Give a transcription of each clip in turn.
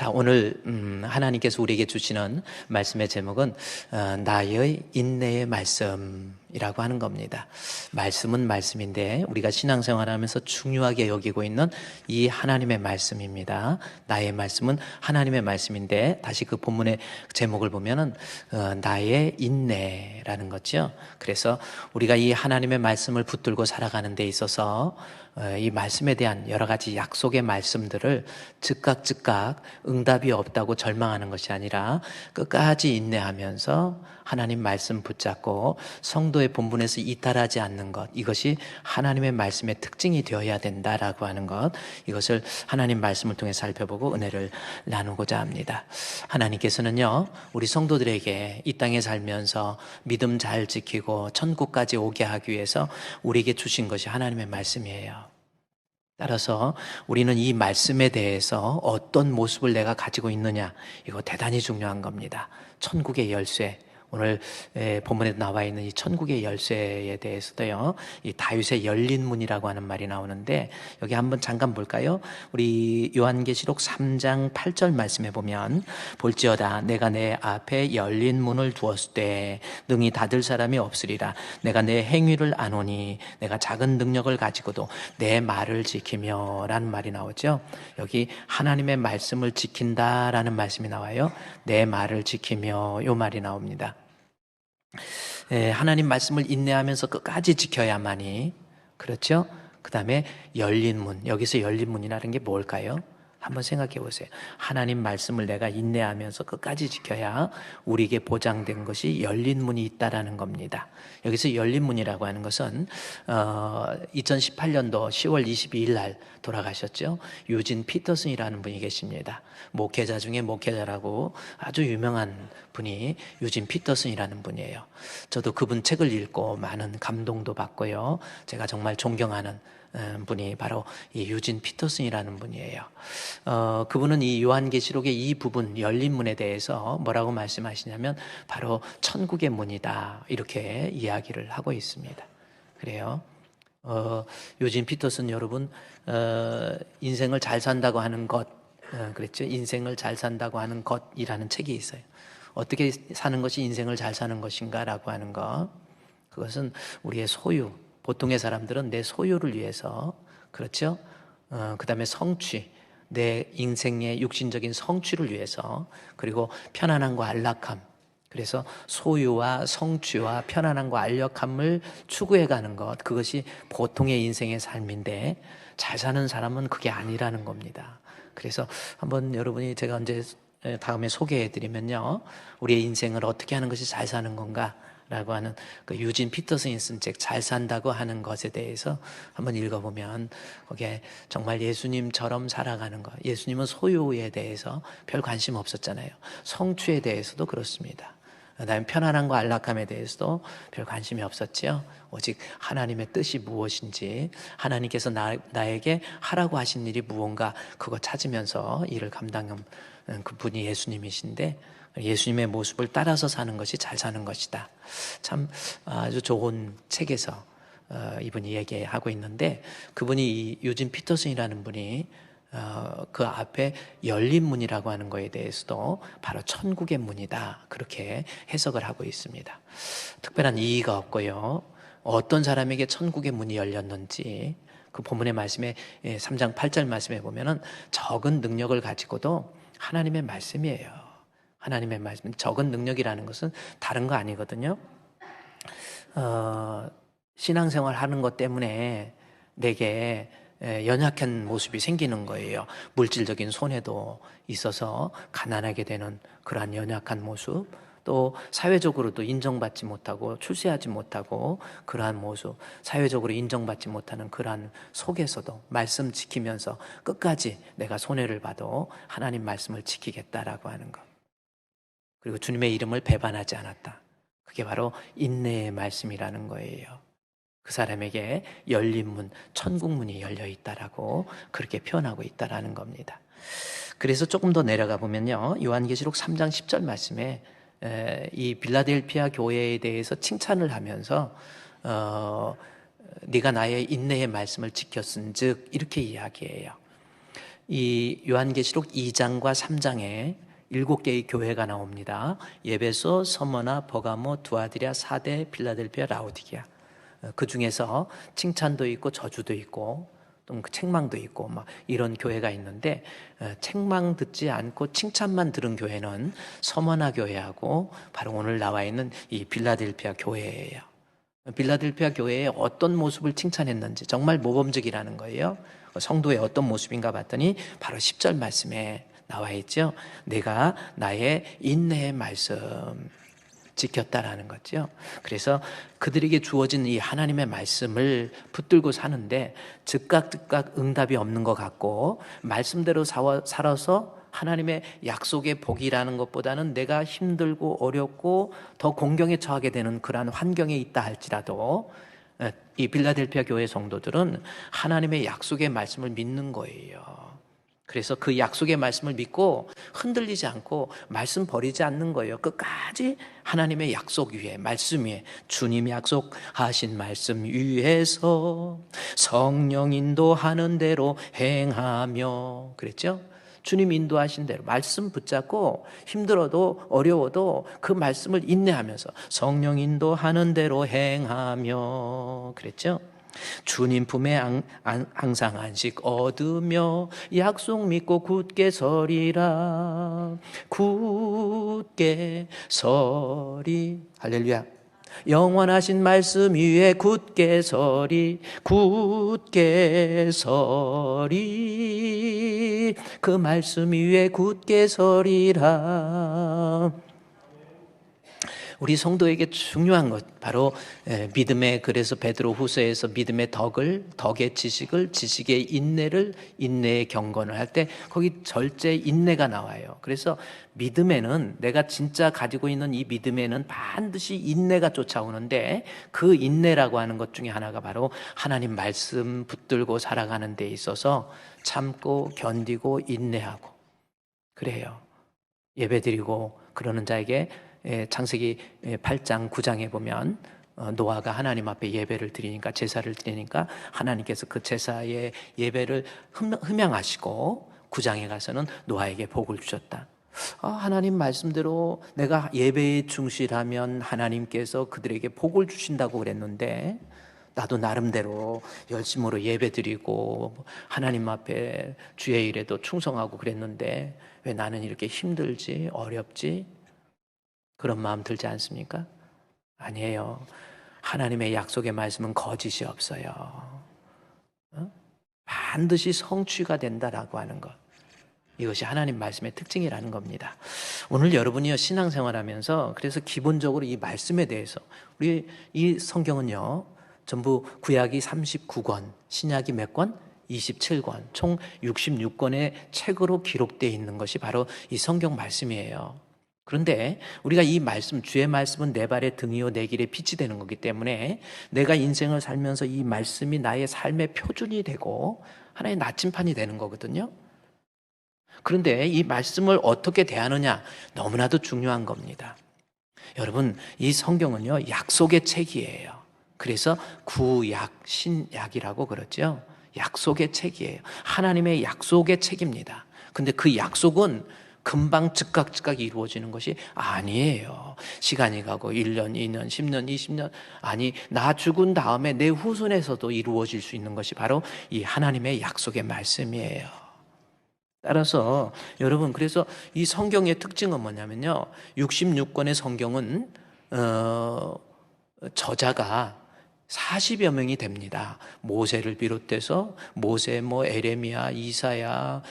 자, 오늘 하나님께서 우리에게 주시는 말씀의 제목은 나의 인내의 말씀이라고 하는 겁니다. 말씀은 말씀인데 우리가 신앙생활하면서 중요하게 여기고 있는 이 하나님의 말씀입니다. 나의 말씀은 하나님의 말씀인데 다시 그 본문의 제목을 보면은 나의 인내라는 거죠. 그래서 우리가 이 하나님의 말씀을 붙들고 살아가는 데 있어서 이 말씀에 대한 여러 가지 약속의 말씀들을 즉각 응답이 없다고 절망하는 것이 아니라 끝까지 인내하면서 하나님 말씀 붙잡고 성도의 본분에서 이탈하지 않는 것, 이것이 하나님의 말씀의 특징이 되어야 된다라고 하는 것, 이것을 하나님 말씀을 통해 살펴보고 은혜를 나누고자 합니다. 하나님께서는요, 우리 성도들에게 이 땅에 살면서 믿음 잘 지키고 천국까지 오게 하기 위해서 우리에게 주신 것이 하나님의 말씀이에요. 따라서 우리는 이 말씀에 대해서 어떤 모습을 내가 가지고 있느냐, 이거 대단히 중요한 겁니다. 천국의 열쇠, 오늘 본문에 나와 있는 이 천국의 열쇠에 대해서도요, 이 다윗의 열린 문이라고 하는 말이 나오는데 여기 한번 잠깐 볼까요? 우리 요한계시록 3장 8절 말씀에 보면 볼지어다 내가 내 앞에 열린 문을 두었을 때 능히 닫을 사람이 없으리라. 내가 내 행위를 아노니 내가 작은 능력을 가지고도 내 말을 지키며 라는 말이 나오죠. 여기 하나님의 말씀을 지킨다라는 말씀이 나와요. 내 말을 지키며, 요 말이 나옵니다. 하나님 말씀을 인내하면서 끝까지 지켜야만이, 그렇죠? 그 다음에 열린 문, 여기서 열린 문이라는 게 뭘까요? 한번 생각해 보세요. 하나님 말씀을 내가 인내하면서 끝까지 지켜야 우리에게 보장된 것이 열린 문이 있다라는 겁니다. 여기서 열린 문이라고 하는 것은 2018년도 10월 22일 날 돌아가셨죠. 유진 피터슨이라는 분이 계십니다. 목회자 중에 목회자라고 아주 유명한 분이 유진 피터슨이라는 분이에요. 저도 그분 책을 읽고 많은 감동도 받고요. 제가 정말 존경하는 분이 바로 이 유진 피터슨이라는 분이에요. 그분은 이 요한계시록의 이 부분 열린 문에 대해서 뭐라고 말씀하시냐면 바로 천국의 문이다, 이렇게 이야기를 하고 있습니다. 그래요. 유진 피터슨 여러분, 인생을 잘 산다고 하는 것, 그랬죠? 인생을 잘 산다고 하는 것이라는 책이 있어요. 어떻게 사는 것이 인생을 잘 사는 것인가라고 하는 것, 그것은 우리의 소유, 보통의 사람들은 내 소유를 위해서, 그렇죠? 그 다음에 성취, 내 인생의 육신적인 성취를 위해서, 그리고 편안함과 안락함, 그래서 소유와 성취와 편안함과 안락함을 추구해가는 것, 그것이 보통의 인생의 삶인데 잘 사는 사람은 그게 아니라는 겁니다. 그래서 한번 여러분이 제가 언제 다음에 소개해드리면요, 우리의 인생을 어떻게 하는 것이 잘 사는 건가 라고 하는 그 유진 피터슨이 쓴 책 잘 산다고 하는 것에 대해서 한번 읽어보면 거기에 정말 예수님처럼 살아가는 것, 예수님은 소유에 대해서 별 관심 없었잖아요. 성취에 대해서도 그렇습니다. 그다음에 편안함과 안락함에 대해서도 별 관심이 없었지요. 오직 하나님의 뜻이 무엇인지, 하나님께서 나에게 하라고 하신 일이 무언가, 그거 찾으면서 일을 감당한 그분이 예수님이신데, 예수님의 모습을 따라서 사는 것이 잘 사는 것이다. 참 아주 좋은 책에서 이분이 얘기하고 있는데, 그분이 이 유진 피터슨이라는 분이 그 앞에 열린 문이라고 하는 거에 대해서도 바로 천국의 문이다, 그렇게 해석을 하고 있습니다. 특별한 이의가 없고요. 어떤 사람에게 천국의 문이 열렸는지 그 본문의 말씀에 3장 8절 말씀에 보면은 적은 능력을 가지고도, 하나님의 말씀이에요. 하나님의 말씀, 적은 능력이라는 것은 다른 거 아니거든요. 신앙생활 하는 것 때문에 내게 연약한 모습이 생기는 거예요. 물질적인 손해도 있어서 가난하게 되는 그러한 연약한 모습, 또 사회적으로도 인정받지 못하고 출세하지 못하고 그러한 모습, 사회적으로 인정받지 못하는 그러한 속에서도 말씀 지키면서 끝까지 내가 손해를 봐도 하나님 말씀을 지키겠다라고 하는 것, 그리고 주님의 이름을 배반하지 않았다, 그게 바로 인내의 말씀이라는 거예요. 그 사람에게 열린 문, 천국 문이 열려 있다라고 그렇게 표현하고 있다라는 겁니다. 그래서 조금 더 내려가 보면요, 요한계시록 3장 10절 말씀에 이 빌라델피아 교회에 대해서 칭찬을 하면서 네가 나의 인내의 말씀을 지켰은즉, 이렇게 이야기해요. 이 요한계시록 2장과 3장에 7개의 교회가 나옵니다. 예배소, 서머나, 버가모, 두아디라, 사대, 필라델피아, 라오디게아. 그 중에서 칭찬도 있고 저주도 있고 또 책망도 있고 막 이런 교회가 있는데, 책망 듣지 않고 칭찬만 들은 교회는 서머나 교회하고 바로 오늘 나와 있는 이 빌라델피아 교회예요. 빌라델피아 교회의 어떤 모습을 칭찬했는지 정말 모범적이라는 거예요. 성도의 어떤 모습인가 봤더니 바로 10절 말씀에 나와 있죠. 내가 나의 인내의 말씀 지켰다라는 거죠. 그래서 그들에게 주어진 이 하나님의 말씀을 붙들고 사는데 즉각 응답이 없는 것 같고, 말씀대로 살아서 하나님의 약속의 복이라는 것보다는 내가 힘들고 어렵고 더 공경에 처하게 되는 그러한 환경에 있다 할지라도 이 빌라델피아 교회 성도들은 하나님의 약속의 말씀을 믿는 거예요. 그래서 그 약속의 말씀을 믿고 흔들리지 않고 말씀 버리지 않는 거예요. 끝까지 하나님의 약속 위에, 말씀 위에, 주님이 약속하신 말씀 위에서 성령 인도하는 대로 행하며, 그랬죠? 주님 인도하신 대로 말씀 붙잡고 힘들어도 어려워도 그 말씀을 인내하면서 성령 인도하는 대로 행하며, 그랬죠? 주님 품에 항상 안식 얻으며 약속 믿고 굳게 서리라. 굳게 서리. 할렐루야. 영원하신 말씀 위에 굳게 서리. 굳게 서리. 그 말씀 위에 굳게 서리라. 우리 성도에게 중요한 것, 바로 믿음의, 그래서 베드로 후서에서 믿음의 덕의 지식을, 지식의 인내를, 인내의 경건을 할 때 거기 절제 인내가 나와요. 그래서 믿음에는, 내가 진짜 가지고 있는 이 믿음에는 반드시 인내가 쫓아오는데, 그 인내라고 하는 것 중에 하나가 바로 하나님 말씀 붙들고 살아가는 데 있어서 참고 견디고 인내하고 그래요. 예배드리고 그러는 자에게 창세기 8장 9장에 보면 노아가 하나님 앞에 예배를 드리니까, 제사를 드리니까 하나님께서 그 제사의 예배를 흠양하시고 9장에 가서는 노아에게 복을 주셨다. 하나님 말씀대로 내가 예배에 충실하면 하나님께서 그들에게 복을 주신다고 그랬는데, 나도 나름대로 열심으로 예배드리고 하나님 앞에 주의 일에도 충성하고 그랬는데 왜 나는 이렇게 힘들지, 어렵지? 그런 마음 들지 않습니까? 아니에요. 하나님의 약속의 말씀은 거짓이 없어요. 반드시 성취가 된다라고 하는 것, 이것이 하나님 말씀의 특징이라는 겁니다. 오늘 여러분이요, 신앙생활하면서 그래서 기본적으로 이 말씀에 대해서, 우리 이 성경은요 전부 구약이 39권, 신약이 몇 권? 27권, 총 66권의 책으로 기록되어 있는 것이 바로 이 성경 말씀이에요. 그런데 우리가 이 말씀, 주의 말씀은 내 발의 등이요 내 길의 빛이 되는 거기 때문에 내가 인생을 살면서 이 말씀이 나의 삶의 표준이 되고 하나의 나침판이 되는 거거든요. 그런데 이 말씀을 어떻게 대하느냐, 너무나도 중요한 겁니다. 여러분, 이 성경은요 약속의 책이에요. 그래서 구약, 신약이라고 그러죠. 약속의 책이에요. 하나님의 약속의 책입니다. 근데 그 약속은 금방 즉각 이루어지는 것이 아니에요. 시간이 가고 1년, 2년, 10년, 20년, 아니 나 죽은 다음에 내 후손에서도 이루어질 수 있는 것이 바로 이 하나님의 약속의 말씀이에요. 따라서 여러분, 그래서 이 성경의 특징은 뭐냐면요, 66권의 성경은 저자가 40여 명이 됩니다. 모세를 비롯해서 모세, 에레미야, 이사야,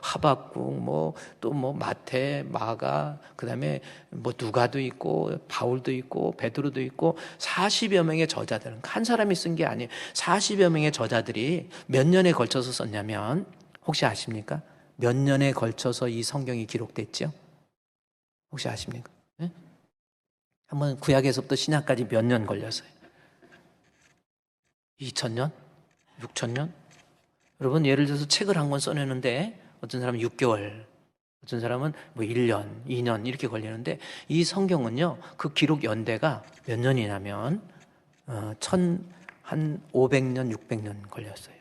하박국, 또 마태, 마가, 그다음에 누가도 있고 바울도 있고 베드로도 있고 40여 명의 저자들은 한 사람이 쓴 게 아니에요. 40여 명의 저자들이 몇 년에 걸쳐서 썼냐면 혹시 아십니까? 몇 년에 걸쳐서 이 성경이 기록됐죠? 혹시 아십니까? 네? 한번 구약에서부터 신약까지 몇 년 걸렸어요? 2000년? 6000년? 여러분, 예를 들어서 책을 한 권 써내는데 어떤 사람은 6개월, 어떤 사람은 1년, 2년 이렇게 걸리는데, 이 성경은요 그 기록 연대가 몇 년이냐면 한 500년, 600년 걸렸어요.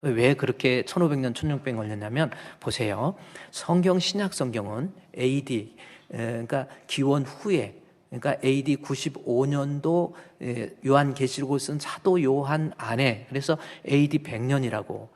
왜 그렇게 1500년, 1600년 걸렸냐면 보세요. 성경, 신약 성경은 AD, 그러니까 기원 후에, 그러니까 AD 95년도 요한계시록을 쓴 사도 요한 안에, 그래서 AD 100년이라고,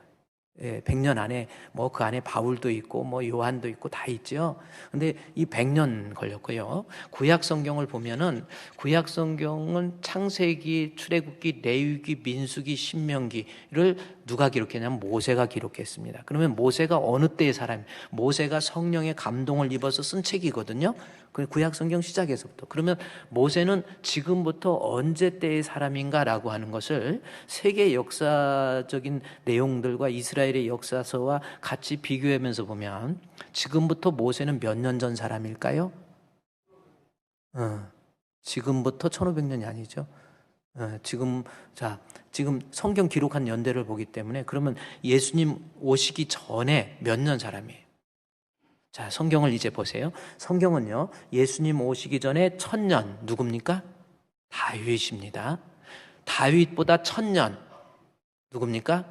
100년 안에 뭐 그 안에 바울도 있고 뭐 요한도 있고 다 있죠. 근데 이 100년 걸렸고요. 구약 성경을 보면은 구약 성경은 창세기, 출애굽기, 레위기, 민수기, 신명기를 누가 기록했냐면 모세가 기록했습니다. 그러면 모세가 어느 때의 사람? 모세가 성령의 감동을 입어서 쓴 책이거든요. 그 구약 성경 시작에서부터. 그러면 모세는 지금부터 언제 때의 사람인가라고 하는 것을 세계 역사적인 내용들과 이스라엘의 역사서와 같이 비교하면서 보면 지금부터 모세는 몇 년 전 사람일까요? 지금부터 1500년이 아니죠. 지금 성경 기록한 연대를 보기 때문에 그러면 예수님 오시기 전에 몇 년 사람이에요? 자, 성경을 이제 보세요. 성경은요, 예수님 오시기 전에 1000년, 누굽니까? 다윗입니다. 다윗보다 1000년, 누굽니까?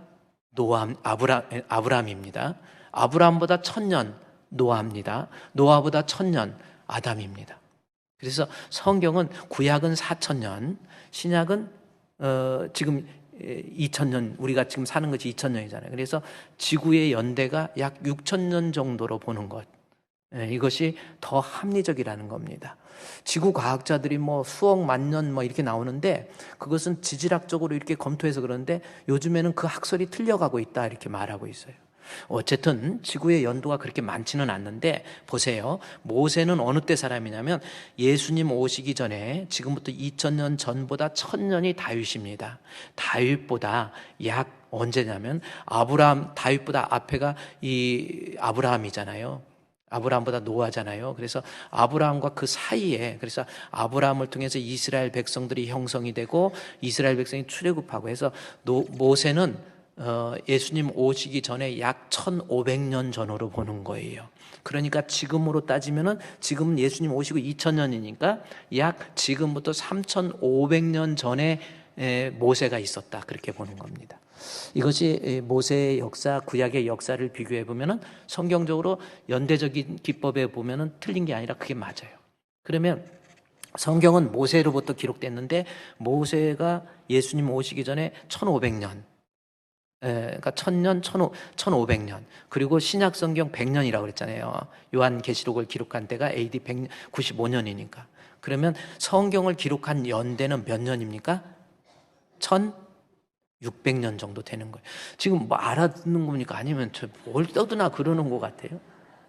아브라함입니다. 아브라함보다 1000년, 노아입니다. 노아보다 1000년, 아담입니다. 그래서 성경은 구약은 4000년, 신약은 지금 2000년, 우리가 지금 사는 것이 2000년이잖아요. 그래서 지구의 연대가 약 6000년 정도로 보는 것, 이것이 더 합리적이라는 겁니다. 지구 과학자들이 뭐 수억 만년 뭐 이렇게 나오는데 그것은 지질학적으로 이렇게 검토해서 그러는데 요즘에는 그 학설이 틀려가고 있다 이렇게 말하고 있어요. 어쨌든 지구의 연도가 그렇게 많지는 않는데 보세요. 모세는 어느 때 사람이냐면 예수님 오시기 전에 지금부터 2000년 전보다 1000년이 다윗입니다. 다윗보다 약 언제냐면 다윗보다 앞에가 이 아브라함이잖아요. 아브라함보다 노아잖아요. 그래서 아브라함과 그 사이에, 그래서 아브라함을 통해서 이스라엘 백성들이 형성이 되고 이스라엘 백성이 출애굽하고 해서 모세는 예수님 오시기 전에 약 1500년 전으로 보는 거예요. 그러니까 지금으로 따지면은 지금은 예수님 오시고 2000년이니까 약 지금부터 3500년 전에 모세가 있었다 그렇게 보는 겁니다. 이것이 모세의 역사, 구약의 역사를 비교해 보면은 성경적으로 연대적인 기법에 보면은 틀린 게 아니라 그게 맞아요. 그러면 성경은 모세로부터 기록됐는데 모세가 예수님 오시기 전에 1500년, 그러니까 1000년, 1500년, 그리고 신약 성경 100년이라고 그랬잖아요. 요한계시록을 기록한 때가 AD 195년이니까. 그러면 성경을 기록한 연대는 몇 년입니까? 1600년 정도 되는 거예요. 지금 뭐 알아듣는 겁니까? 아니면 뭘 떠드나 그러는 것 같아요.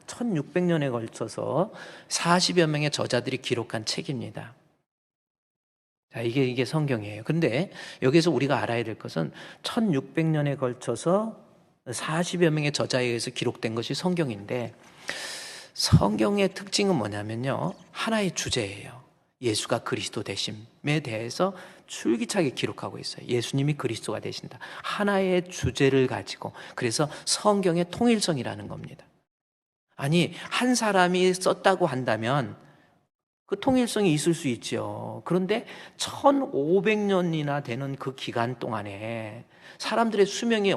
1600년에 걸쳐서 40여 명의 저자들이 기록한 책입니다. 자, 이게 성경이에요. 근데 여기서 우리가 알아야 될 것은 1600년에 걸쳐서 40여 명의 저자에 의해서 기록된 것이 성경인데 성경의 특징은 뭐냐면요. 하나의 주제예요. 예수가 그리스도 되심에 대해서 줄기차게 기록하고 있어요. 예수님이 그리스도가 되신다. 하나의 주제를 가지고. 그래서 성경의 통일성이라는 겁니다. 아니, 한 사람이 썼다고 한다면 그 통일성이 있을 수 있죠. 그런데 1500년이나 되는 그 기간 동안에 사람들의 수명이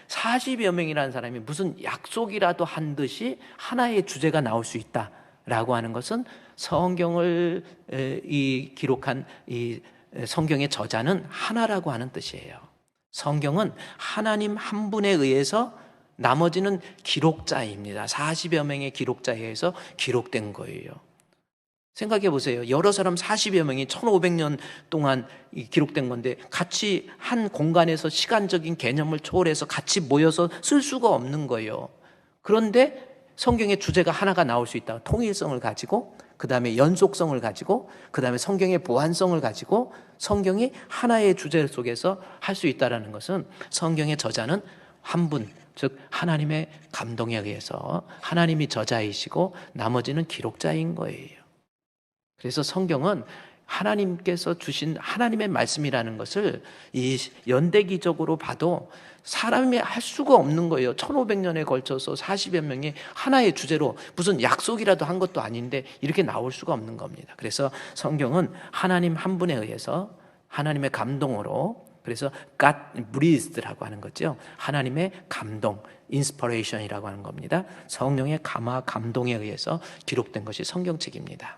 40여 명이라는 사람이 무슨 약속이라도 한 듯이 하나의 주제가 나올 수 있다라고 하는 것은 성경을 기록한 이 성경의 저자는 하나라고 하는 뜻이에요. 성경은 하나님 한 분에 의해서 나머지는 기록자입니다. 40여 명의 기록자에 의해서 기록된 거예요. 생각해 보세요. 여러 사람 40여 명이 1500년 동안 기록된 건데 같이 한 공간에서 시간적인 개념을 초월해서 같이 모여서 쓸 수가 없는 거예요. 그런데 성경의 주제가 하나가 나올 수 있다. 통일성을 가지고, 그 다음에 연속성을 가지고, 그 다음에 성경의 보완성을 가지고 성경이 하나의 주제 속에서 할 수 있다는 것은 성경의 저자는 한 분, 즉 하나님의 감동에 의해서 하나님이 저자이시고 나머지는 기록자인 거예요. 그래서 성경은 하나님께서 주신 하나님의 말씀이라는 것을 이 연대기적으로 봐도 사람이 할 수가 없는 거예요. 1500년에 걸쳐서 40여 명이 하나의 주제로 무슨 약속이라도 한 것도 아닌데 이렇게 나올 수가 없는 겁니다. 그래서 성경은 하나님 한 분에 의해서 하나님의 감동으로 그래서 God breathed라고 하는 거죠. 하나님의 감동, inspiration이라고 하는 겁니다. 성령의 감화, 감동에 의해서 기록된 것이 성경책입니다.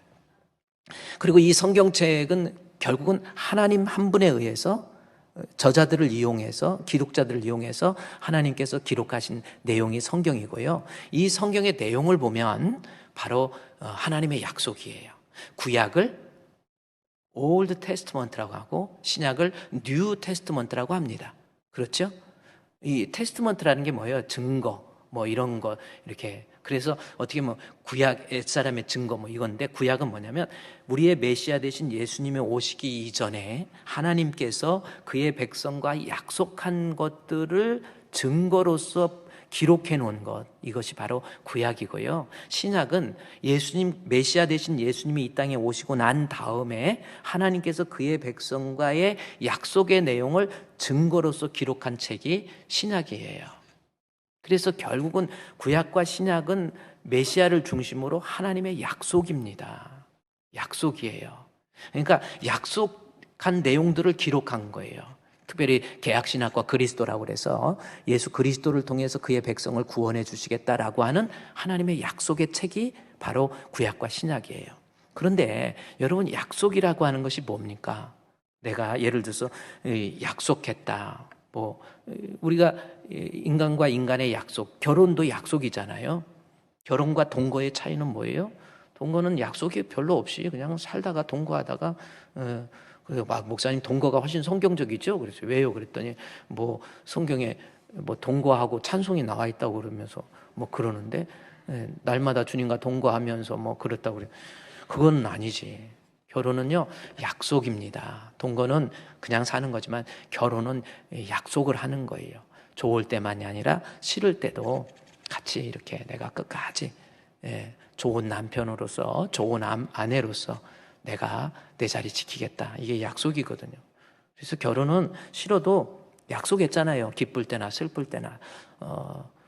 그리고 이 성경책은 결국은 하나님 한 분에 의해서 저자들을 이용해서, 기록자들을 이용해서 하나님께서 기록하신 내용이 성경이고요. 이 성경의 내용을 보면 바로 하나님의 약속이에요. 구약을 Old Testament라고 하고 신약을 New Testament라고 합니다. 그렇죠? 이 테스트먼트라는 게 뭐예요? 증거, 뭐 이런 거 이렇게. 그래서 어떻게 뭐 구약 옛사람의 증거 뭐 이건데, 구약은 뭐냐면 우리의 메시아 되신 예수님이 오시기 이전에 하나님께서 그의 백성과 약속한 것들을 증거로서 기록해 놓은 것, 이것이 바로 구약이고요. 신약은 예수님, 메시아 되신 예수님이 이 땅에 오시고 난 다음에 하나님께서 그의 백성과의 약속의 내용을 증거로서 기록한 책이 신약이에요. 그래서 결국은 구약과 신약은 메시아를 중심으로 하나님의 약속입니다. 약속이에요. 그러니까 약속한 내용들을 기록한 거예요. 특별히 개약신학과 그리스도라고 그래서 예수 그리스도를 통해서 그의 백성을 구원해 주시겠다라고 하는 하나님의 약속의 책이 바로 구약과 신약이에요. 그런데 여러분, 약속이라고 하는 것이 뭡니까? 내가 예를 들어서 약속했다. 뭐 우리가 인간과 인간의 약속, 결혼도 약속이잖아요. 결혼과 동거의 차이는 뭐예요? 동거는 약속이 별로 없이 그냥 살다가 동거하다가 막 목사님 동거가 훨씬 성경적이죠. 그래서 왜요? 그랬더니 뭐 성경에 뭐 동거하고 찬송이 나와 있다고 그러면서 뭐 그러는데 날마다 주님과 동거하면서 뭐 그랬다고 그래. 그건 아니지. 결혼은요 약속입니다. 동거는 그냥 사는 거지만 결혼은 약속을 하는 거예요. 좋을 때만이 아니라 싫을 때도 같이 이렇게 내가 끝까지 좋은 남편으로서, 좋은 아내로서 내가 내 자리 지키겠다. 이게 약속이거든요. 그래서 결혼은 싫어도 약속했잖아요. 기쁠 때나 슬플 때나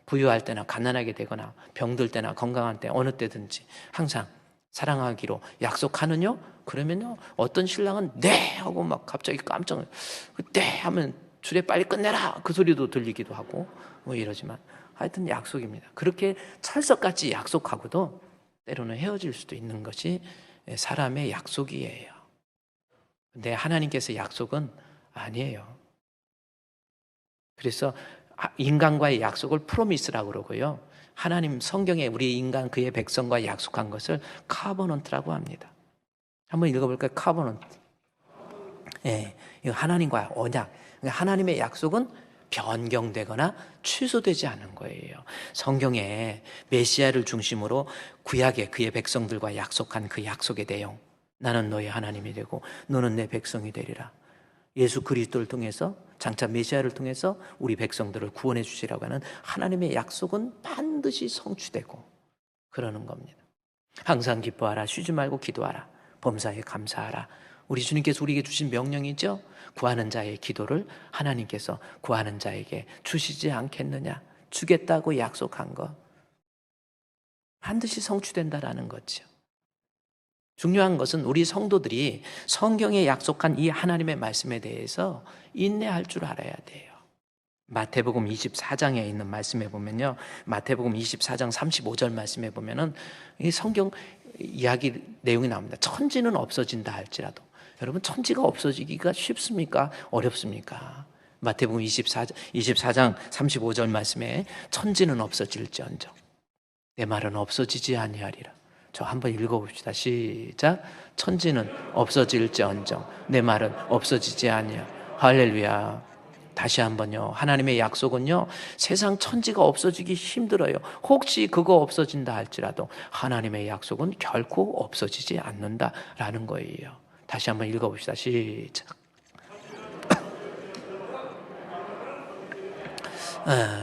부유할 때나 가난하게 되거나 병들 때나 건강한 때 어느 때든지 항상 사랑하기로 약속하느냐? 그러면요 어떤 신랑은 네 하고 막 갑자기 깜짝 네 하면 주례 빨리 끝내라 그 소리도 들리기도 하고 뭐 이러지만 하여튼 약속입니다. 그렇게 철석같이 약속하고도 때로는 헤어질 수도 있는 것이 사람의 약속이에요. 근데 하나님께서 약속은 아니에요. 그래서 인간과의 약속을 프로미스라고 그러고요. 하나님 성경에 우리 인간 그의 백성과 약속한 것을 카버넌트라고 합니다. 한번 읽어볼까요? 카버넌트. 예, 이거 하나님과의 언약. 하나님의 약속은 변경되거나 취소되지 않은 거예요. 성경에 메시아를 중심으로 구약에 그의 백성들과 약속한 그 약속의 내용. 나는 너의 하나님이 되고 너는 내 백성이 되리라. 예수 그리스도를 통해서 장차 메시아를 통해서 우리 백성들을 구원해 주시라고 하는 하나님의 약속은 반드시 성취되고 그러는 겁니다. 항상 기뻐하라, 쉬지 말고 기도하라, 범사에 감사하라. 우리 주님께서 우리에게 주신 명령이죠. 구하는 자의 기도를 하나님께서 구하는 자에게 주시지 않겠느냐. 주겠다고 약속한 것 반드시 성취된다라는 거죠. 중요한 것은 우리 성도들이 성경에 약속한 이 하나님의 말씀에 대해서 인내할 줄 알아야 돼요. 마태복음 24장에 있는 말씀에 보면요. 마태복음 24장 35절 말씀에 보면은 이 성경 이야기 내용이 나옵니다. 천지는 없어진다 할지라도. 여러분, 천지가 없어지기가 쉽습니까? 어렵습니까? 마태복음 24장 35절 말씀에 천지는 없어질지언정 내 말은 없어지지 아니하리라. 저 한번 읽어봅시다. 시작. 천지는 없어질지언정 내 말은 없어지지 아니하리라. 할렐루야. 다시 한번요. 하나님의 약속은요. 세상 천지가 없어지기 힘들어요. 혹시 그거 없어진다 할지라도 하나님의 약속은 결코 없어지지 않는다라는 거예요. 다시 한번 읽어봅시다. 시작.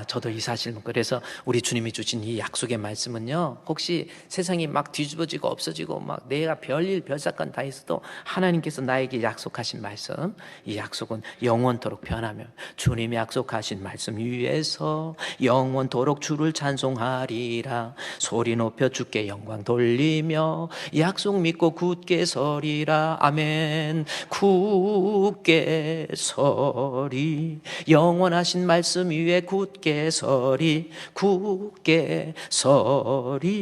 저도 이 사실, 그래서 우리 주님이 주신 이 약속의 말씀은요, 혹시 세상이 막 뒤집어지고 없어지고 막 내가 별일 별사건 다 있어도 하나님께서 나에게 약속하신 말씀, 이 약속은 영원토록 변하며 주님이 약속하신 말씀 위에서 영원토록 주를 찬송하리라. 소리 높여 주께 영광 돌리며 약속 믿고 굳게 서리라. 아멘. 굳게 서리. 영원하신 말씀 위에 굳게 서리. 굳게 서리.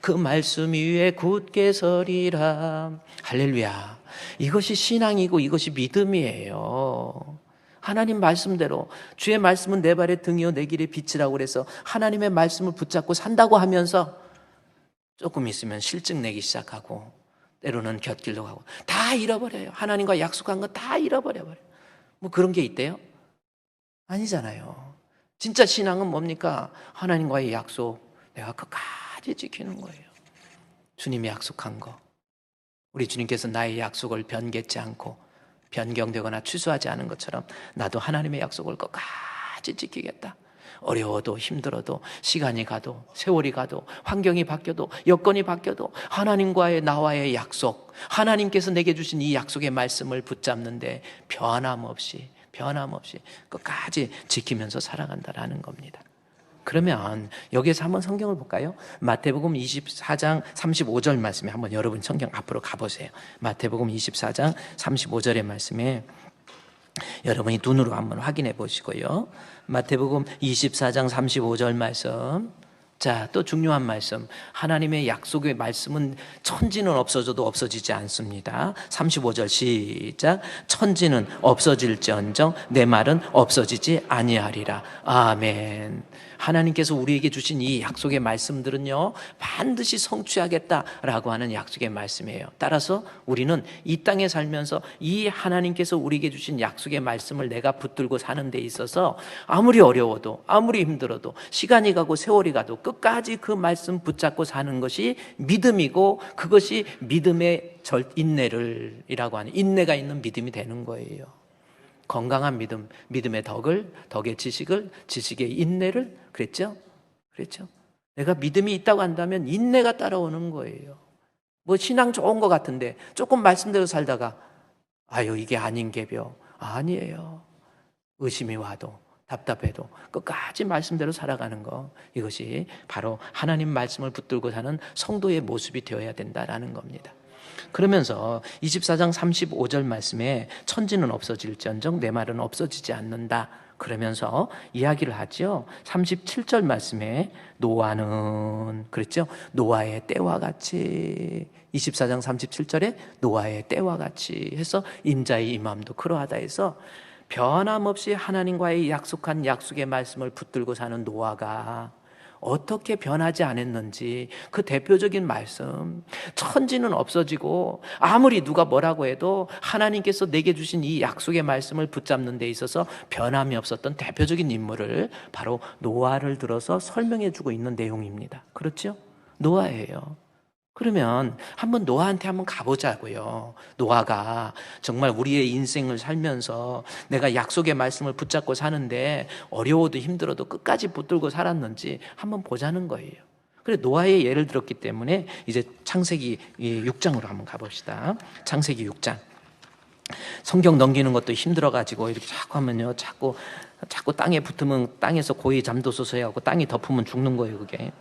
그 말씀 위에 굳게 서리라. 할렐루야. 이것이 신앙이고 이것이 믿음이에요. 하나님 말씀대로, 주의 말씀은 내 발의 등이요 내 길의 빛이라고 그래서 하나님의 말씀을 붙잡고 산다고 하면서 조금 있으면 실증 내기 시작하고 때로는 곁길로 가고 다 잃어버려요. 하나님과 약속한 거 다 잃어버려요. 뭐 그런 게 있대요? 아니잖아요. 진짜 신앙은 뭡니까? 하나님과의 약속, 내가 끝까지 지키는 거예요. 주님이 약속한 거, 우리 주님께서 나의 약속을 변개치 않고 변경되거나 취소하지 않은 것처럼 나도 하나님의 약속을 끝까지 지키겠다. 어려워도 힘들어도 시간이 가도 세월이 가도 환경이 바뀌어도 여건이 바뀌어도 하나님과의 나와의 약속, 하나님께서 내게 주신 이 약속의 말씀을 붙잡는데 변함없이 끝까지 지키면서 살아간다라는 겁니다. 그러면 여기에서 한번 성경을 볼까요? 마태복음 24장 35절 말씀에 한번 여러분 성경 앞으로 가보세요. 마태복음 24장 35절의 말씀에 여러분이 눈으로 한번 확인해 보시고요. 마태복음 24장 35절 말씀. 자, 또 중요한 말씀. 하나님의 약속의 말씀은 천지는 없어져도 없어지지 않습니다. 35절 시작. 천지는 없어질지언정 내 말은 없어지지 아니하리라. 아멘. 하나님께서 우리에게 주신 이 약속의 말씀들은요, 반드시 성취하겠다라고 하는 약속의 말씀이에요. 따라서 우리는 이 땅에 살면서 이 하나님께서 우리에게 주신 약속의 말씀을 내가 붙들고 사는 데 있어서 아무리 어려워도 아무리 힘들어도 시간이 가고 세월이 가도 끝까지 그 말씀 붙잡고 사는 것이 믿음이고, 그것이 믿음의 인내를이라고 하는, 인내가 있는 믿음이 되는 거예요. 건강한 믿음, 믿음의 덕을, 덕의 지식을, 지식의 인내를, 그랬죠? 내가 믿음이 있다고 한다면 인내가 따라오는 거예요. 뭐 신앙 좋은 것 같은데 조금 말씀대로 살다가 아유 이게 아닌 게벼. 아니에요. 의심이 와도 답답해도 끝까지 말씀대로 살아가는 거, 이것이 바로 하나님 말씀을 붙들고 사는 성도의 모습이 되어야 된다라는 겁니다. 그러면서 24장 35절 말씀에 천지는 없어질지언정 내 말은 없어지지 않는다, 그러면서 이야기를 하죠. 37절 말씀에 노아는, 그랬죠? 노아의 때와 같이, 24장 37절에 노아의 때와 같이 해서 인자의 임함도 그러하다 해서 변함없이 하나님과의 약속한 약속의 말씀을 붙들고 사는 노아가 어떻게 변하지 않았는지, 그 대표적인 말씀, 천지는 없어지고 아무리 누가 뭐라고 해도 하나님께서 내게 주신 이 약속의 말씀을 붙잡는 데 있어서 변함이 없었던 대표적인 인물을 바로 노아를 들어서 설명해 주고 있는 내용입니다. 그렇죠? 노아예요. 그러면 한번 노아한테 한번 가보자고요. 노아가 정말 우리의 인생을 살면서 내가 약속의 말씀을 붙잡고 사는데 어려워도 힘들어도 끝까지 붙들고 살았는지 한번 보자는 거예요. 그래, 노아의 예를 들었기 때문에 이제 창세기 6장으로 한번 가봅시다. 창세기 6장. 성경 넘기는 것도 힘들어가지고 이렇게 자꾸 하면요, 자꾸 땅에 붙으면 땅에서 고이 잠도소서 해갖고 땅이 덮으면 죽는 거예요, 그게.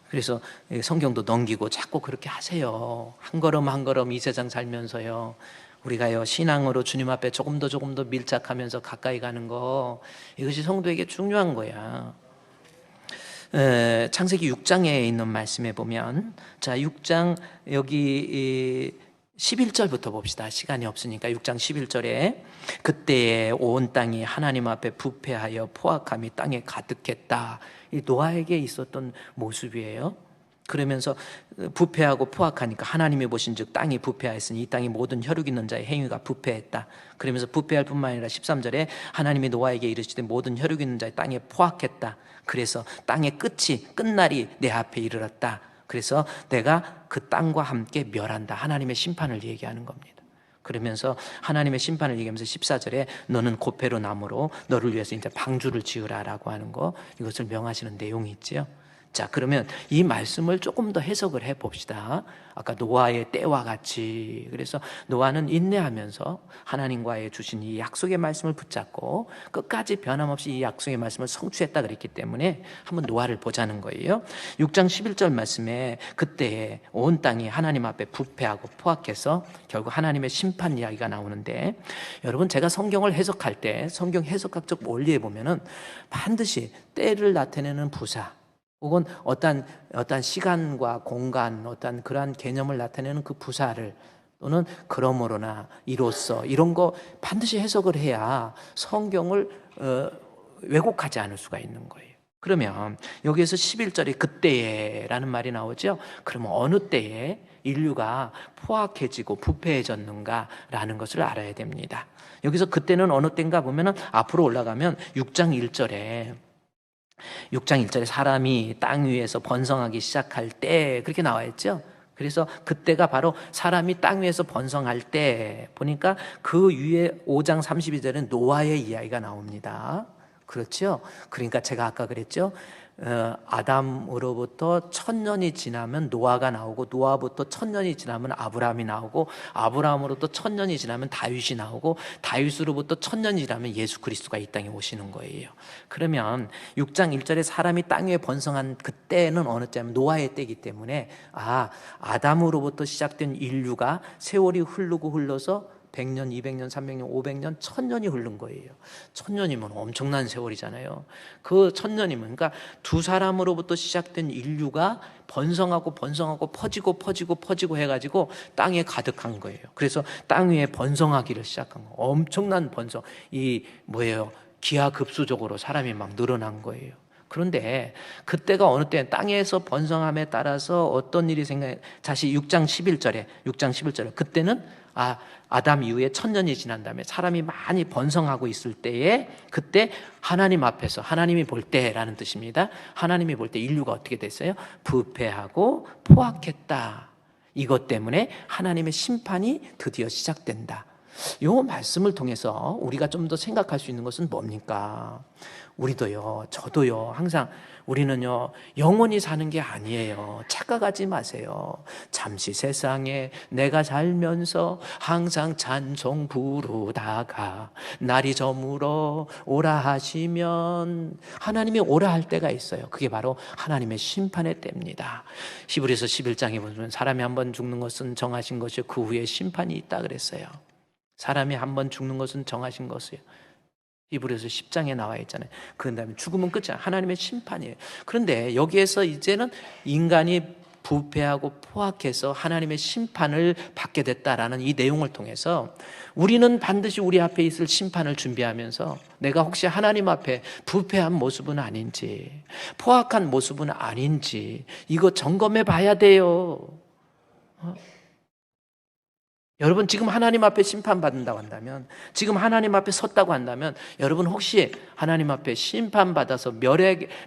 그래서 성경도 넘기고 자꾸 그렇게 하세요. 한 걸음 한 걸음 이 세상 살면서요, 우리가요 신앙으로 주님 앞에 조금 더 밀착하면서 가까이 가는 거, 이것이 성도에게 중요한 거야. 창세기 6장에 있는 말씀에 보면, 자 6장 여기 11절부터 봅시다. 시간이 없으니까 6장 11절에 그때에 온 땅이 하나님 앞에 부패하여 포악함이 땅에 가득했다. 이 노아에게 있었던 모습이에요. 그러면서 부패하고 포악하니까 하나님이 보신즉 땅이 부패하였으니 이 땅이 모든 혈육 있는 자의 행위가 부패했다. 그러면서 부패할 뿐만 아니라 13절에 하나님이 노아에게 이르시되 모든 혈육 있는 자의 땅에 포악했다. 그래서 땅의 끝날이 내 앞에 이르렀다. 그래서 내가 그 땅과 함께 멸한다. 하나님의 심판을 얘기하는 겁니다. 그러면서 하나님의 심판을 얘기하면서 14절에 너는 고페로 나무로 너를 위해서 이제 방주를 지으라라고 하는 거, 이것을 명하시는 내용이 있죠. 자, 그러면 이 말씀을 조금 더 해석을 해 봅시다. 아까 노아의 때와 같이, 그래서 노아는 인내하면서 하나님과의 주신 이 약속의 말씀을 붙잡고 끝까지 변함없이 이 약속의 말씀을 성취했다 그랬기 때문에 한번 노아를 보자는 거예요. 6장 11절 말씀에 그때 온 땅이 하나님 앞에 부패하고 포악해서 결국 하나님의 심판 이야기가 나오는데, 여러분 제가 성경을 해석할 때 성경 해석학적 원리에 보면은 반드시 때를 나타내는 부사 혹은 어떤 시간과 공간, 어떤 그러한 개념을 나타내는 그 부사를, 또는 그러므로나 이로써 이런 거 반드시 해석을 해야 성경을 왜곡하지 않을 수가 있는 거예요. 그러면 여기에서 11절에 그때에라는 말이 나오죠. 그러면 어느 때에 인류가 포악해지고 부패해졌는가라는 것을 알아야 됩니다. 여기서 그때는 어느 때인가 보면은 앞으로 올라가면 6장 1절에 사람이 땅 위에서 번성하기 시작할 때 그렇게 나와 있죠. 그래서 그때가 바로 사람이 땅 위에서 번성할 때 보니까 그 위에 5장 32절은 노아의 이야기가 나옵니다. 그렇죠? 그러니까 제가 아까 그랬죠. 아담으로부터 1000년이 지나면 노아가 나오고, 노아부터 1000년이 지나면 아브라함이 나오고, 아브라함으로부터 1000년이 지나면 다윗이 나오고, 다윗으로부터 1000년이 지나면 예수 그리스도가 이 땅에 오시는 거예요. 그러면 6장 1절에 사람이 땅 위에 번성한 그때는 어느 때냐면 노아의 때이기 때문에, 아담으로부터 시작된 인류가 세월이 흐르고 흘러서 100년, 200년, 300년, 500년, 1000년이 흐른 거예요. 1000년이면 엄청난 세월이잖아요. 그 1000년이면, 그러니까 두 사람으로부터 시작된 인류가 번성하고 퍼지고 해가지고 땅에 가득한 거예요. 그래서 땅 위에 번성하기를 시작한 거예요. 엄청난 번성, 기하급수적으로 사람이 막 늘어난 거예요. 그런데 그때가 어느 때 땅에서 번성함에 따라서 어떤 일이 다시 6장 11절에 그때는 아담 이후에 1000년이 지난 다음에 사람이 많이 번성하고 있을 때에, 그때 하나님 앞에서, 하나님이 볼 때라는 뜻입니다. 하나님이 볼 때 인류가 어떻게 됐어요? 부패하고 포악했다. 이것 때문에 하나님의 심판이 드디어 시작된다. 이 말씀을 통해서 우리가 좀 더 생각할 수 있는 것은 뭡니까? 우리도요, 저도요, 항상 우리는요, 영원히 사는 게 아니에요. 착각하지 마세요. 잠시 세상에 내가 살면서 항상 찬송 부르다가 날이 저물어 오라 하시면 하나님이 오라 할 때가 있어요. 그게 바로 하나님의 심판의 때입니다. 히브리서 11장에 보면 사람이 한번 죽는 것은 정하신 것이요 그 후에 심판이 있다 그랬어요. 사람이 한번 죽는 것은 정하신 것이에요. 히브리서 10장에 나와 있잖아요. 그 다음에 죽으면 끝이야. 하나님의 심판이에요. 그런데 여기에서 이제는 인간이 부패하고 포악해서 하나님의 심판을 받게 됐다라는 이 내용을 통해서 우리는 반드시 우리 앞에 있을 심판을 준비하면서 내가 혹시 하나님 앞에 부패한 모습은 아닌지, 포악한 모습은 아닌지 이거 점검해 봐야 돼요. 여러분 지금 하나님 앞에 심판받는다고 한다면, 지금 하나님 앞에 섰다고 한다면, 여러분 혹시 하나님 앞에 심판받아서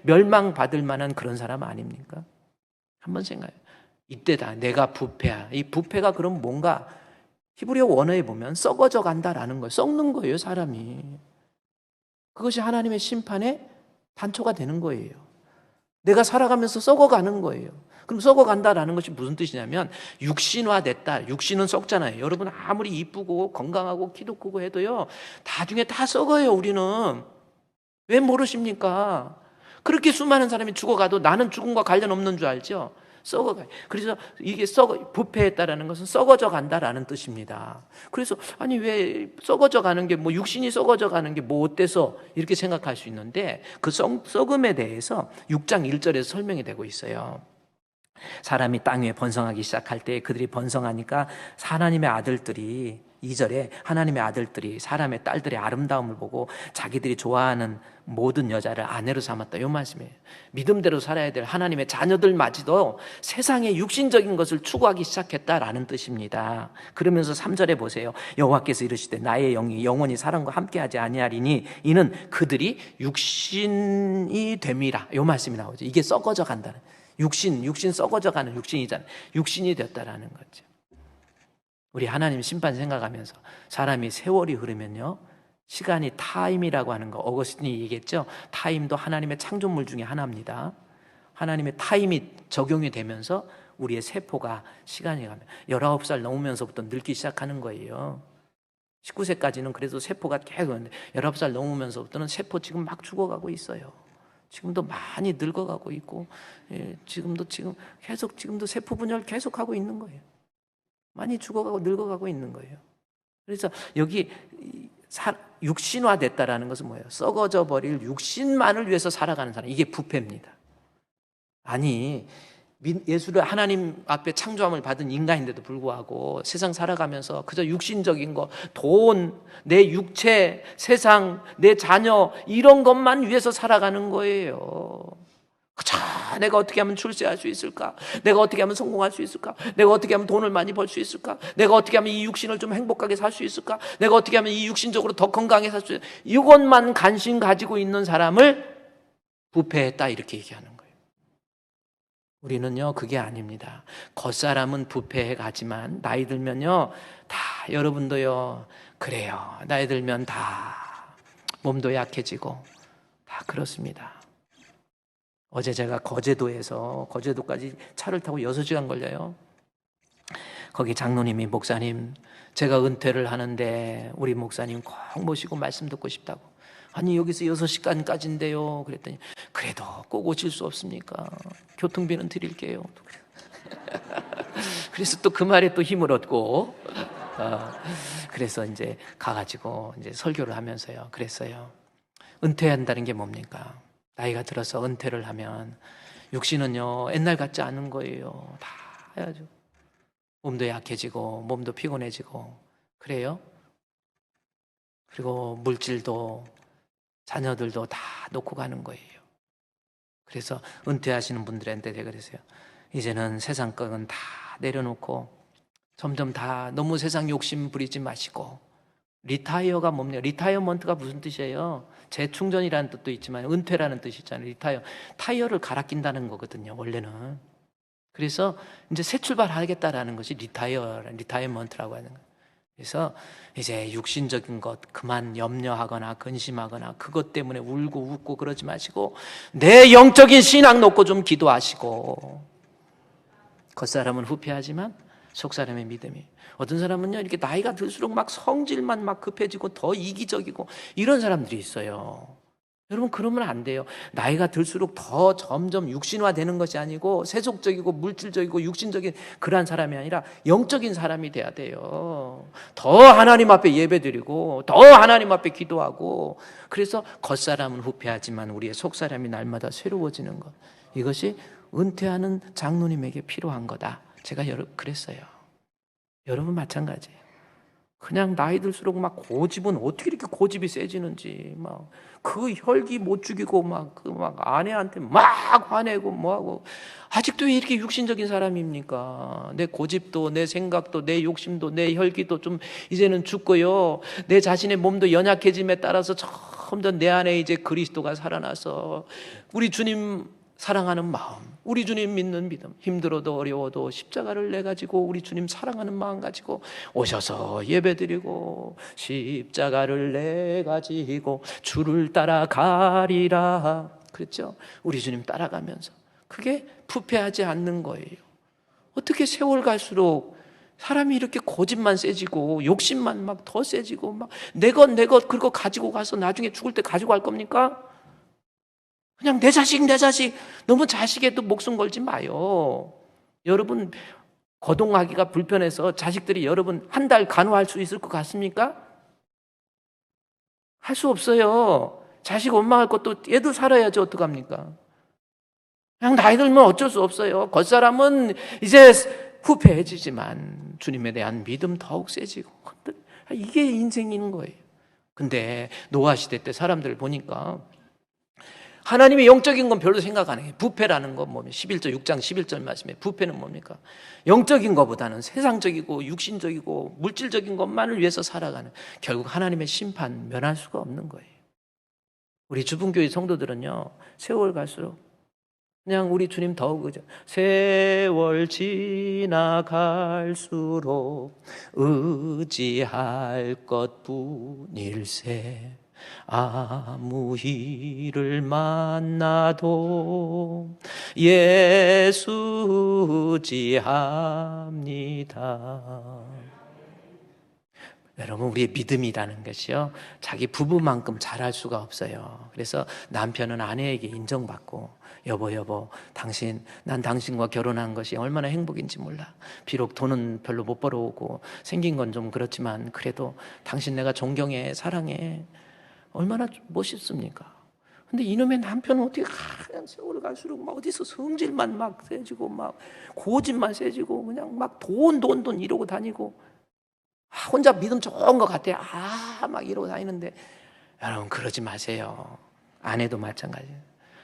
멸망받을 만한 그런 사람 아닙니까? 한번 생각해요. 이때다 내가 부패야. 이 부패가 그럼 뭔가 히브리어 원어에 보면 썩어져 간다라는 거예요. 썩는 거예요, 사람이. 그것이 하나님의 심판의 단초가 되는 거예요. 내가 살아가면서 썩어가는 거예요. 그럼 썩어간다라는 것이 무슨 뜻이냐면 육신화됐다. 육신은 썩잖아요. 여러분 아무리 이쁘고 건강하고 키도 크고 해도요, 나중에 다 썩어요. 우리는. 왜 모르십니까? 그렇게 수많은 사람이 죽어가도 나는 죽음과 관련 없는 줄 알죠? 썩어가요. 그래서 이게 부패했다라는 것은 썩어져 간다라는 뜻입니다. 그래서 아니 왜 썩어져 가는 게 육신이 썩어져 가는 게 어때서 이렇게 생각할 수 있는데, 그 썩음에 대해서 6장 1절에서 설명이 되고 있어요. 사람이 땅 위에 번성하기 시작할 때 그들이 번성하니까 하나님의 아들들이, 2절에 하나님의 아들들이 사람의 딸들의 아름다움을 보고 자기들이 좋아하는 모든 여자를 아내로 삼았다. 이 말씀이에요. 믿음대로 살아야 될 하나님의 자녀들마저도 세상의 육신적인 것을 추구하기 시작했다라는 뜻입니다. 그러면서 3절에 보세요. 여호와께서 이르시되 나의 영이 영원히 사람과 함께하지 아니하리니 이는 그들이 육신이 됨이라. 이 말씀이 나오죠. 이게 썩어져 간다는, 육신 썩어져 가는 육신이잖아요. 육신이 됐다라는 거죠. 우리 하나님 심판 생각하면서 사람이 세월이 흐르면요, 시간이 타임이라고 하는 거, 어거스틴이 얘기했죠. 타임도 하나님의 창조물 중에 하나입니다. 하나님의 타임이 적용이 되면서 우리의 세포가 시간이 가면 19살 넘으면서부터 늙기 시작하는 거예요. 19세까지는 그래도 세포가 계속 있는데 19살 넘으면서부터는 세포 지금 막 죽어가고 있어요. 지금도 많이 늙어가고 있고, 지금도 세포 분열 계속하고 있는 거예요. 많이 죽어가고 늙어가고 있는 거예요. 그래서 여기 육신화됐다라는 것은 뭐예요? 썩어져 버릴 육신만을 위해서 살아가는 사람, 이게 부패입니다. 아니, 예수를 하나님 앞에 창조함을 받은 인간인데도 불구하고 세상 살아가면서 그저 육신적인 거, 돈, 내 육체, 세상, 내 자녀, 이런 것만 위해서 살아가는 거예요. 그저 내가 어떻게 하면 출세할 수 있을까? 내가 어떻게 하면 성공할 수 있을까? 내가 어떻게 하면 돈을 많이 벌 수 있을까? 내가 어떻게 하면 이 육신을 좀 행복하게 살 수 있을까? 내가 어떻게 하면 이 육신적으로 더 건강하게 살 수 있을까? 이것만 관심 가지고 있는 사람을 부패했다, 이렇게 얘기하는 거예요. 우리는요, 그게 아닙니다. 겉사람은 부패해 가지만 나이 들면요, 다 여러분도요, 그래요. 나이 들면 다 몸도 약해지고 다 그렇습니다. 어제 제가 거제도까지 차를 타고 6시간 걸려요. 거기 장로님이, 목사님, 제가 은퇴를 하는데 우리 목사님 꼭 모시고 말씀 듣고 싶다고. 아니, 여기서 6시간까지인데요. 그랬더니, 그래도 꼭 오실 수 없습니까? 교통비는 드릴게요. 그래서 또 그 말에 또 힘을 얻고, 그래서 이제 가가지고 이제 설교를 하면서요, 그랬어요. 은퇴한다는 게 뭡니까? 나이가 들어서 은퇴를 하면 육신은요, 옛날 같지 않은 거예요. 다 해야죠. 몸도 약해지고 몸도 피곤해지고 그래요. 그리고 물질도 자녀들도 다 놓고 가는 거예요. 그래서 은퇴하시는 분들한테 제가 그랬어요. 이제는 세상 것은 다 내려놓고 점점 다 너무 세상 욕심 부리지 마시고, 리타이어가 뭡니까? 리타이어먼트가 무슨 뜻이에요? 재충전이라는 뜻도 있지만 은퇴라는 뜻이 있잖아요. 타이어를 갈아 낀다는 거거든요, 원래는. 그래서 이제 새 출발하겠다라는 것이 리타이어먼트라고 하는 거예요. 그래서 이제 육신적인 것 그만 염려하거나 근심하거나 그것 때문에 울고 웃고 그러지 마시고 내 영적인 신앙 놓고 좀 기도하시고, 겉사람은 후패하지만 속사람의 믿음이. 어떤 사람은요, 이렇게 나이가 들수록 막 성질만 막 급해지고 더 이기적이고 이런 사람들이 있어요. 여러분, 그러면 안 돼요. 나이가 들수록 더 점점 육신화되는 것이 아니고 세속적이고 물질적이고 육신적인 그러한 사람이 아니라 영적인 사람이 돼야 돼요. 더 하나님 앞에 예배드리고 더 하나님 앞에 기도하고, 그래서 겉사람은 후패하지만 우리의 속사람이 날마다 새로워지는 것, 이것이 은퇴하는 장로님에게 필요한 거다. 제가 그랬어요. 여러분 마찬가지예요. 그냥 나이 들수록 막 고집은 어떻게 이렇게 고집이 세지는지, 막 그 혈기 못 죽이고 막 아내한테 막 화내고 뭐하고, 아직도 왜 이렇게 육신적인 사람입니까? 내 고집도 내 생각도 내 욕심도 내 혈기도 좀 이제는 죽고요, 내 자신의 몸도 연약해짐에 따라서 점점 내 안에 이제 그리스도가 살아나서 우리 주님 사랑하는 마음, 우리 주님 믿는 믿음, 힘들어도 어려워도 십자가를 내가지고 우리 주님 사랑하는 마음 가지고 오셔서 예배드리고 십자가를 내가지고 주를 따라가리라 그랬죠. 우리 주님 따라가면서 그게 부패하지 않는 거예요. 어떻게 세월 갈수록 사람이 이렇게 고집만 세지고 욕심만 막 더 세지고 막 내 것 그거 가지고 가서 나중에 죽을 때 가지고 갈 겁니까? 그냥 내 자식 너무 자식에도 목숨 걸지 마요. 여러분 거동하기가 불편해서 자식들이 여러분 한 달 간호할 수 있을 것 같습니까? 할 수 없어요. 자식 원망할 것도 얘도 살아야지 어떡합니까? 그냥 나이 들면 어쩔 수 없어요. 겉사람은 이제 후패해지지만 주님에 대한 믿음 더욱 세지고, 이게 인생인 거예요. 근데 노아 시대 때 사람들 보니까 하나님의 영적인 건 별로 생각 안 해요. 부패라는 건 뭡니까? 6장 11절 말씀에 부패는 뭡니까? 영적인 것보다는 세상적이고 육신적이고 물질적인 것만을 위해서 살아가는, 결국 하나님의 심판 면할 수가 없는 거예요. 우리 주분교회 성도들은요, 세월 갈수록 그냥 우리 주님 더욱 그죠. 세월 지나갈수록 의지할 것뿐일세. 아무 일을 만나도 예수 지합니다. 여러분, 우리의 믿음이라는 것이요, 자기 부부만큼 잘할 수가 없어요. 그래서 남편은 아내에게 인정받고, 여보, 난 당신과 결혼한 것이 얼마나 행복인지 몰라. 비록 돈은 별로 못 벌어오고 생긴 건 좀 그렇지만 그래도 당신 내가 존경해, 사랑해. 얼마나 멋있습니까? 근데 이놈의 남편은 어떻게 그냥 세월을 갈수록 막 어디서 성질만 막 세지고 막 고집만 세지고 그냥 막 돈 이러고 다니고, 혼자 믿음 좋은 것 같아요. 막 이러고 다니는데, 여러분 그러지 마세요. 아내도 마찬가지예요.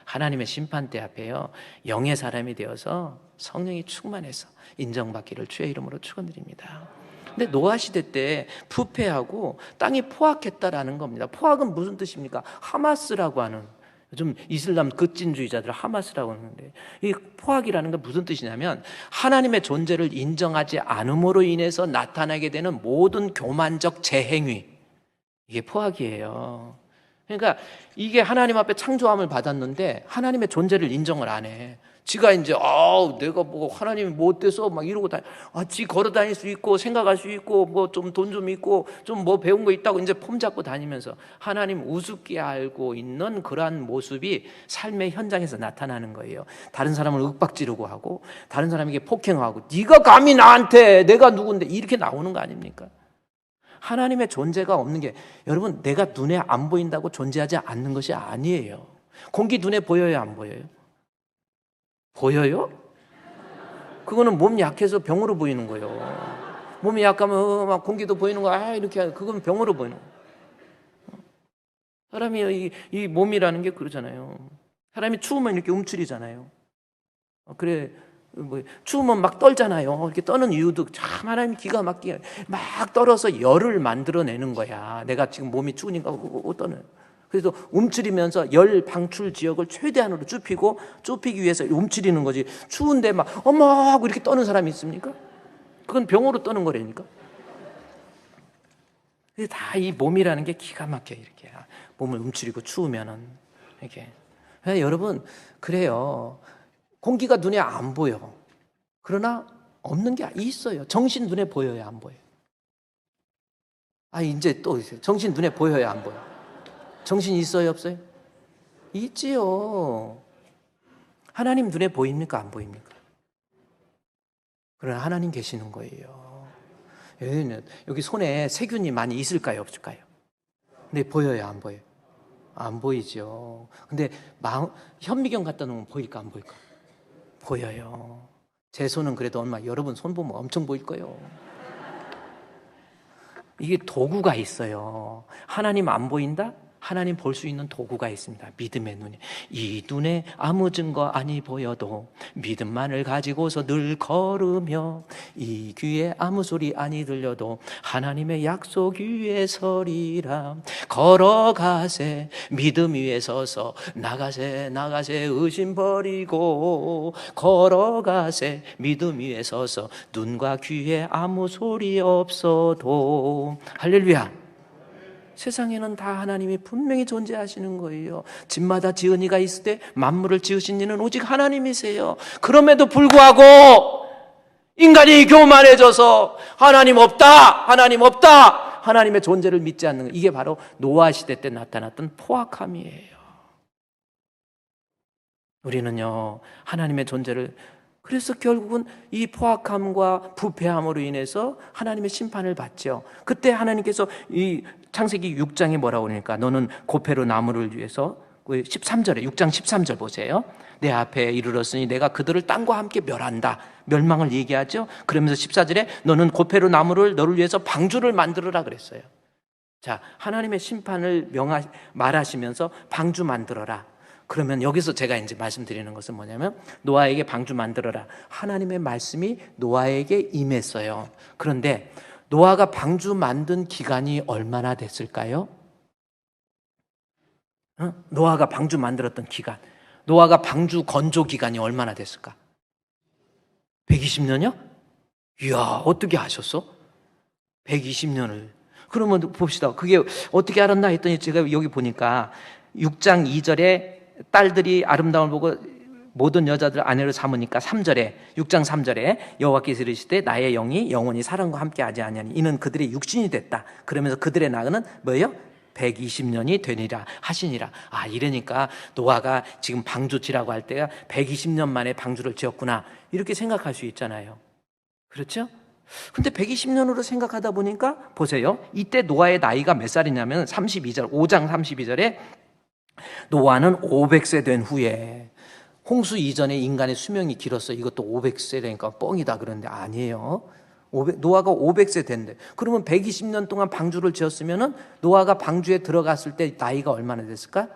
하나님의 심판대 앞에요, 영의 사람이 되어서 성령이 충만해서 인정받기를 주의 이름으로 축원드립니다. 근데 노아 시대 때 부패하고 땅이 포악했다라는 겁니다. 포악은 무슨 뜻입니까? 하마스라고 하는, 요즘 이슬람 급진주의자들 하마스라고 하는데, 이 포악이라는 건 무슨 뜻이냐면 하나님의 존재를 인정하지 않음으로 인해서 나타나게 되는 모든 교만적 재행위, 이게 포악이에요. 그러니까 이게 하나님 앞에 창조함을 받았는데 하나님의 존재를 인정을 안 해. 지가 이제 내가 뭐 하나님이 뭐 어때서 막 이러고 지 걸어 다닐 수 있고 생각할 수 있고 뭐 좀 돈 좀 있고 좀 뭐 배운 거 있다고 이제 폼 잡고 다니면서 하나님 우습게 알고 있는 그러한 모습이 삶의 현장에서 나타나는 거예요. 다른 사람을 윽박지르고 하고 다른 사람에게 폭행하고, 네가 감히 나한테, 내가 누군데, 이렇게 나오는 거 아닙니까? 하나님의 존재가 없는 게, 여러분, 내가 눈에 안 보인다고 존재하지 않는 것이 아니에요. 공기 눈에 보여요, 안 보여요? 보여요? 그거는 몸 약해서 병으로 보이는 거예요. 몸이 약하면 막 공기도 보이는 거, 이렇게, 그건 병으로 보이는 거예요. 사람이 이 몸이라는 게 그러잖아요. 사람이 추우면 이렇게 움츠리잖아요. 그래, 뭐 추우면 막 떨잖아요. 이렇게 떠는 이유도 참 하나님 기가 막히게 막 떨어서 열을 만들어내는 거야. 내가 지금 몸이 추우니까 떠는. 그래서 움츠리면서 열 방출 지역을 최대한으로 좁히기 위해서 움츠리는 거지. 추운데 막 어머 하고 이렇게 떠는 사람이 있습니까? 그건 병으로 떠는 거라니까. 다 이 몸이라는 게 기가 막혀. 이렇게 몸을 움츠리고 추우면은 이렇게. 여러분, 그래요. 공기가 눈에 안 보여. 그러나 없는 게 있어요. 정신 눈에 보여요, 안 보여요? 이제 또 있어요. 정신 눈에 보여요, 안 보여요? 정신 있어요, 없어요? 있지요. 하나님 눈에 보입니까, 안 보입니까? 그러나 하나님 계시는 거예요. 여기 손에 세균이 많이 있을까요, 없을까요? 근데 보여요, 안 보여요? 안 보이죠. 근데 현미경 갖다 놓으면 보일까, 안 보일까? 보여요. 제 손은 그래도 얼마, 여러분 손 보면 엄청 보일 거예요. 이게 도구가 있어요. 하나님 안 보인다? 하나님 볼 수 있는 도구가 있습니다. 믿음의 눈이. 이 눈에 아무 증거 아니 보여도 믿음만을 가지고서 늘 걸으며, 이 귀에 아무 소리 아니 들려도 하나님의 약속 위에 서리라. 걸어가세 믿음 위에 서서, 나가세 의심 버리고, 걸어가세 믿음 위에 서서 눈과 귀에 아무 소리 없어도. 할렐루야. 세상에는 다 하나님이 분명히 존재하시는 거예요. 집마다 지은이가 있을 때 만물을 지으신 이는 오직 하나님이세요. 그럼에도 불구하고 인간이 교만해져서 하나님 없다, 하나님의 존재를 믿지 않는 거, 이게 바로 노아 시대 때 나타났던 포악함이에요. 우리는요, 하나님의 존재를, 그래서 결국은 이 포악함과 부패함으로 인해서 하나님의 심판을 받죠. 그때 하나님께서 이 창세기 6장에 뭐라고 그러니까, 너는 고페로 나무를 위해서, 13절에 6장 13절 보세요. 내 앞에 이르렀으니 내가 그들을 땅과 함께 멸한다. 멸망을 얘기하죠. 그러면서 14절에 너는 고페로 나무를 너를 위해서 방주를 만들어라 그랬어요. 자, 하나님의 심판을 말하시면서 방주 만들어라. 그러면 여기서 제가 이제 말씀드리는 것은 뭐냐면, 노아에게 방주 만들어라. 하나님의 말씀이 노아에게 임했어요. 그런데 노아가 방주 만든 기간이 얼마나 됐을까요? 노아가 방주 만들었던 기간. 노아가 방주 건조 기간이 얼마나 됐을까? 120년이요? 이야, 어떻게 아셨어? 120년을. 그러면 봅시다. 그게 어떻게 알았나 했더니 제가 여기 보니까 6장 2절에 딸들이 아름다움을 보고 모든 여자들 아내로 삼으니까 3절에 6장 3절에 여호와께서 이르시되 나의 영이 영원히 사람과 함께 하지 아니하니 이는 그들의 육신이 됐다. 그러면서 그들의 나그는 뭐예요? 120년이 되니라 하시니라. 아, 이러니까 노아가 지금 방주 지라고 할 때가 120년 만에 방주를 지었구나 이렇게 생각할 수 있잖아요. 그렇죠? 근데 120년으로 생각하다 보니까 보세요. 이때 노아의 나이가 몇 살이냐면 32절 5장 32절에 노아는 500세 된 후에, 홍수 이전에 인간의 수명이 길었어. 이것도 500세라니까 뻥이다 그러는데 아니에요. 노아가 500세 된대. 그러면 120년 동안 방주를 지었으면은 노아가 방주에 들어갔을 때 나이가 얼마나 됐을까?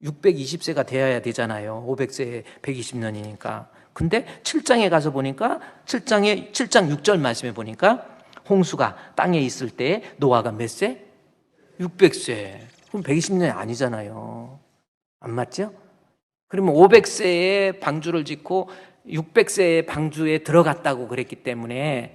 620세가 되어야 되잖아요. 500세에 120년이니까. 근데 7장에 가서 보니까 7장 6절 말씀에 보니까 홍수가 땅에 있을 때 노아가 몇 세? 600세. 그럼 120년이 아니잖아요. 안 맞죠? 그러면 500세에 방주를 짓고 600세에 방주에 들어갔다고 그랬기 때문에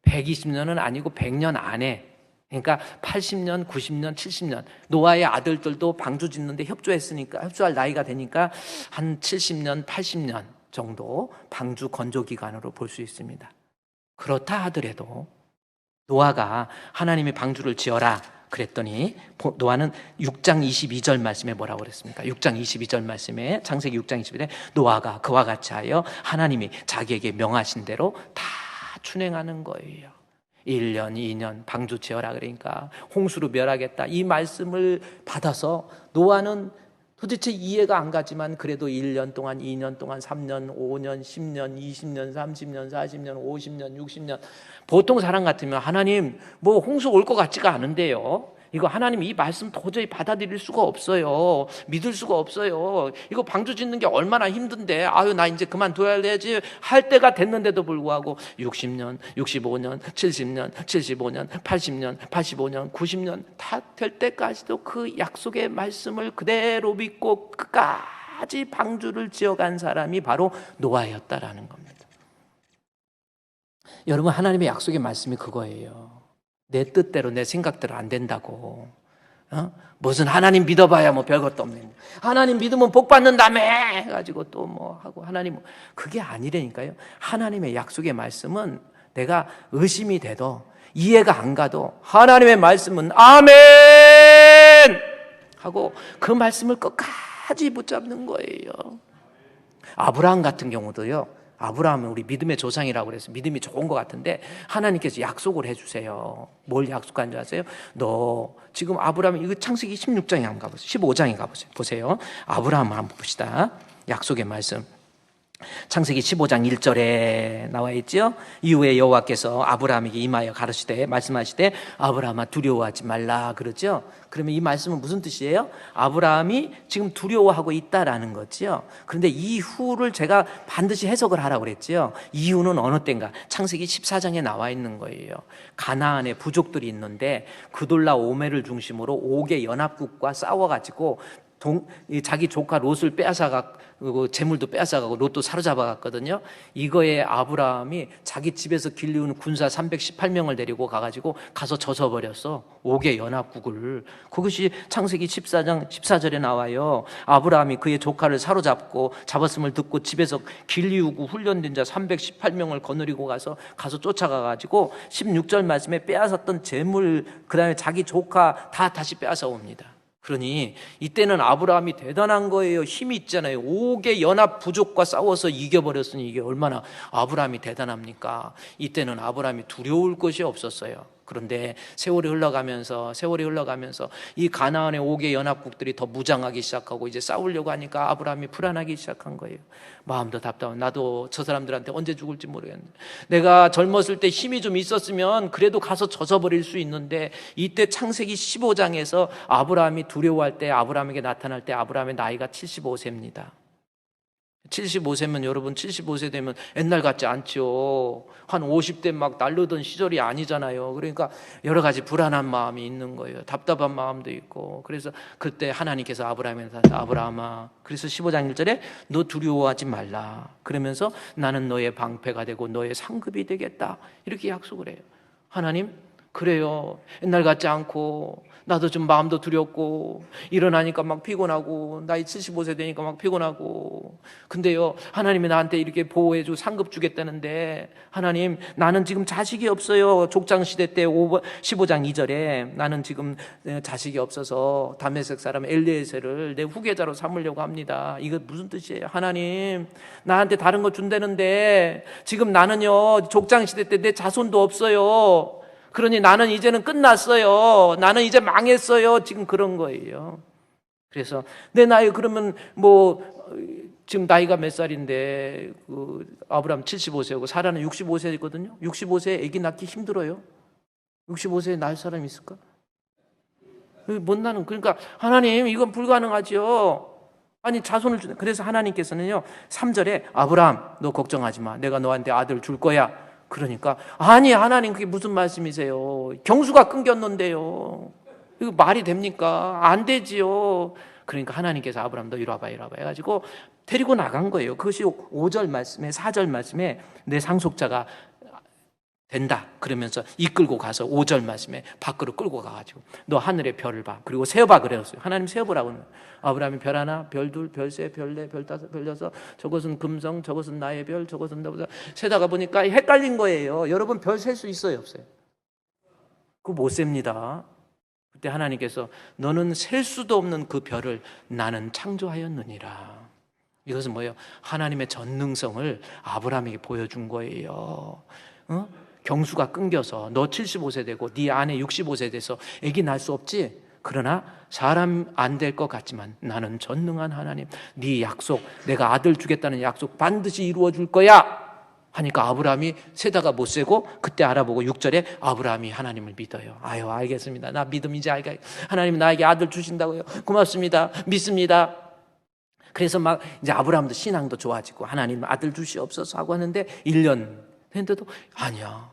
120년은 아니고 100년 안에, 그러니까 80년, 90년, 70년, 노아의 아들들도 방주 짓는데 협조했으니까, 협조할 나이가 되니까 한 70년, 80년 정도 방주 건조 기간으로 볼 수 있습니다. 그렇다 하더라도 노아가 하나님이 방주를 지어라 그랬더니 노아는 6장 22절 말씀에 뭐라고 그랬습니까? 6장 22절 말씀에, 창세기 6장 22절에 노아가 그와 같이 하여 하나님이 자기에게 명하신 대로 다 준행하는 거예요. 1년, 2년 방주 지어라 그러니까 홍수로 멸하겠다 이 말씀을 받아서 노아는 도대체 이해가 안 가지만 그래도 1년 동안, 2년 동안, 3년, 5년, 10년, 20년, 30년, 40년, 50년, 60년, 보통 사람 같으면 하나님 뭐 홍수 올 것 같지가 않은데요, 이거 하나님 이 말씀 도저히 받아들일 수가 없어요, 믿을 수가 없어요, 이거 방주 짓는 게 얼마나 힘든데, 아유 나 이제 그만둬야지 할 때가 됐는데도 불구하고 60년, 65년, 70년, 75년, 80년, 85년, 90년 다 될 때까지도 그 약속의 말씀을 그대로 믿고 끝까지 방주를 지어간 사람이 바로 노아였다라는 겁니다. 여러분, 하나님의 약속의 말씀이 그거예요. 내 뜻대로 내 생각대로 안 된다고. 무슨 하나님 믿어봐야 뭐 별것도 없네, 하나님 믿으면 복 받는다며 해가지고 또 뭐 하고, 하나님 그게 아니라니까요. 하나님의 약속의 말씀은 내가 의심이 돼도 이해가 안 가도 하나님의 말씀은 아멘 하고 그 말씀을 끝까지 붙잡는 거예요. 아브라함 같은 경우도요, 아브라함은 우리 믿음의 조상이라고 그래서 믿음이 좋은 것 같은데 하나님께서 약속을 해주세요. 뭘 약속한 줄 아세요? 너 지금 아브라함, 이거 창세기 16장에 한번 가보세요. 15장에 가보세요. 보세요. 아브라함 한번 봅시다. 약속의 말씀. 창세기 15장 1절에 나와 있죠. 이후에 여호와께서 아브라함에게 임하여 가르치되 말씀하시되 아브라함아 두려워하지 말라 그러죠. 그러면 이 말씀은 무슨 뜻이에요? 아브라함이 지금 두려워하고 있다라는 거죠. 그런데 이후를 제가 반드시 해석을 하라고 그랬죠. 이후는 어느 때인가? 창세기 14장에 나와 있는 거예요. 가나안에 부족들이 있는데 그돌라 오멜을 중심으로 5개 연합국과 싸워가지고 자기 조카 롯을 빼앗아가고 재물도 빼앗아가고 롯도 사로잡아갔거든요. 이거에 아브라함이 자기 집에서 길리우는 군사 318명을 데리고 가서 져서버렸어. 5개 연합국을. 그것이 창세기 14장 14절에 나와요. 아브라함이 그의 조카를 사로잡고 잡았음을 듣고 집에서 길리우고 훈련된 자 318명을 거느리고 가서 쫓아가가지고 16절 말씀에 빼앗았던 재물, 그 다음에 자기 조카 다 다시 빼앗아 옵니다. 그러니 이때는 아브라함이 대단한 거예요. 힘이 있잖아요. 5개 연합 부족과 싸워서 이겨버렸으니 이게 얼마나 아브라함이 대단합니까? 이때는 아브라함이 두려울 것이 없었어요. 그런데 세월이 흘러가면서 이 가나안의 5개 연합국들이 더 무장하기 시작하고 이제 싸우려고 하니까 아브라함이 불안하기 시작한 거예요. 마음도 답답하고, 나도 저 사람들한테 언제 죽을지 모르겠는데, 내가 젊었을 때 힘이 좀 있었으면 그래도 가서 져서버릴 수 있는데, 이때 창세기 15장에서 아브라함이 두려워할 때, 아브라함에게 나타날 때 아브라함의 나이가 75세입니다. 75세면 여러분 75세 되면 옛날 같지 않죠. 한 50대 막 날르던 시절이 아니잖아요. 그러니까 여러 가지 불안한 마음이 있는 거예요. 답답한 마음도 있고. 그래서 그때 하나님께서 아브라함한테 아브라함아, 그래서 15장 1절에 너 두려워하지 말라. 그러면서 나는 너의 방패가 되고 너의 상급이 되겠다. 이렇게 약속을 해요. 하나님, 그래요. 옛날 같지 않고 나도 좀 마음도 두렵고 일어나니까 막 피곤하고 나이 75세 되니까 막 피곤하고, 근데요 하나님이 나한테 이렇게 보호해주고 상급 주겠다는데 하나님, 나는 지금 자식이 없어요. 족장시대 때 15장 2절에 나는 지금 자식이 없어서 다메섹 사람 엘리에셀을 내 후계자로 삼으려고 합니다. 이거 무슨 뜻이에요? 하나님, 나한테 다른 거 준다는데 지금 나는요 족장시대 때 내 자손도 없어요. 그러니 나는 이제는 끝났어요. 나는 이제 망했어요. 지금 그런 거예요. 그래서 내 나이 그러면 지금 나이가 몇 살인데 아브라함 75세고 사라는 65세거든요. 65세에 아기 낳기 힘들어요. 65세에 낳을 사람이 있을까? 못 낳는. 그러니까 하나님, 이건 불가능하죠. 아니 자손을 주네. 그래서 하나님께서는요 3절에 아브라함, 너 걱정하지 마. 내가 너한테 아들 줄 거야. 그러니까 아니 하나님, 그게 무슨 말씀이세요? 경수가 끊겼는데요. 이거 말이 됩니까? 안 되지요. 그러니까 하나님께서 아브라함 너 이리 와봐 해가지고 데리고 나간 거예요. 그것이 5절 말씀에 4절 말씀에 내 상속자가 된다 그러면서 이끌고 가서 5절 말씀에 밖으로 끌고 가가지고 너 하늘의 별을 봐, 그리고 세어봐 그랬어요. 하나님 세어보라고. 아브라함이 별 하나, 별 둘, 별 세, 별 네, 별 다섯, 별 여섯, 저것은 금성, 저것은 나의 별, 저것은 나보다. 세다가 보니까 헷갈린 거예요. 여러분 별 셀 수 있어요, 없어요? 그거 못 셉니다. 그때 하나님께서 너는 셀 수도 없는 그 별을 나는 창조하였느니라. 이것은 뭐예요? 하나님의 전능성을 아브라함에게 보여준 거예요. 경수가 끊겨서 너 75세 되고 네 아내 65세 돼서 아기 낳을 수 없지? 그러나 사람 안 될 것 같지만 나는 전능한 하나님, 네 약속, 내가 아들 주겠다는 약속 반드시 이루어 줄 거야 하니까 아브라함이 세다가 못 세고 그때 알아보고 6절에 아브라함이 하나님을 믿어요. 아유, 알겠습니다. 나 믿음 이제 알겠. 하나님 나에게 아들 주신다고요. 고맙습니다. 믿습니다. 그래서 막 이제 아브라함도 신앙도 좋아지고 하나님 아들 주시옵소서 하고 하는데 1년 됐는데도 아니야.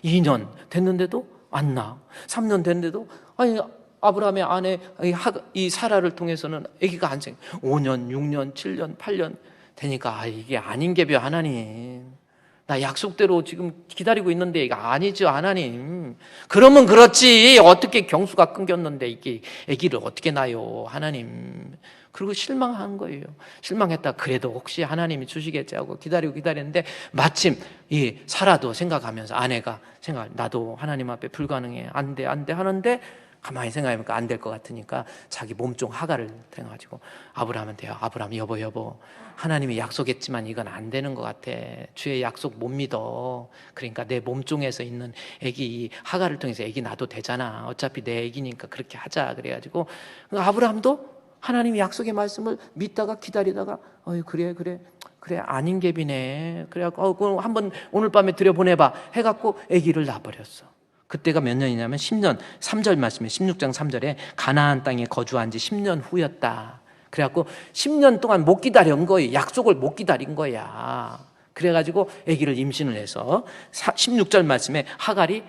2년 됐는데도 안 나. 3년 됐는데도 아니 아브라함의 아내 이 사라를 통해서는 아기가 안 생. 5년, 6년, 7년, 8년 되니까 이게 아닌 게벼 하나님. 나 약속대로 지금 기다리고 있는데 이게 아니죠 하나님. 그러면 그렇지 어떻게 경수가 끊겼는데 이게 아기를 어떻게 낳아요 하나님. 그리고 실망한 거예요. 실망했다. 그래도 혹시 하나님이 주시겠지 하고 기다리는데 마침 이 사라도 생각하면서 아내가 나도 하나님 앞에 불가능해 안 돼 하는데 가만히 생각해보니까 안 될 것 같으니까 자기 몸종 하가를 대가지고 아브라함한테요. 아브라함 여보 하나님이 약속했지만 이건 안 되는 것 같아. 주의 약속 못 믿어. 그러니까 내 몸종에서 있는 애기 하가를 통해서 애기 낳아도 되잖아. 어차피 내 애기니까 그렇게 하자. 그래가지고 아브라함도 하나님의 약속의 말씀을 믿다가 기다리다가 그래 아닌 갭이네. 그래갖고 그럼 한번 오늘 밤에 들여보내봐 해갖고 애기를 낳아버렸어. 그때가 몇 년이냐면 10년. 3절 말씀에 16장 3절에 가나안 땅에 거주한 지 10년 후였다. 그래갖고 10년 동안 못 기다린 거예요. 약속을 못 기다린 거야. 그래가지고 아기를 임신을 해서 16절 말씀에 하갈이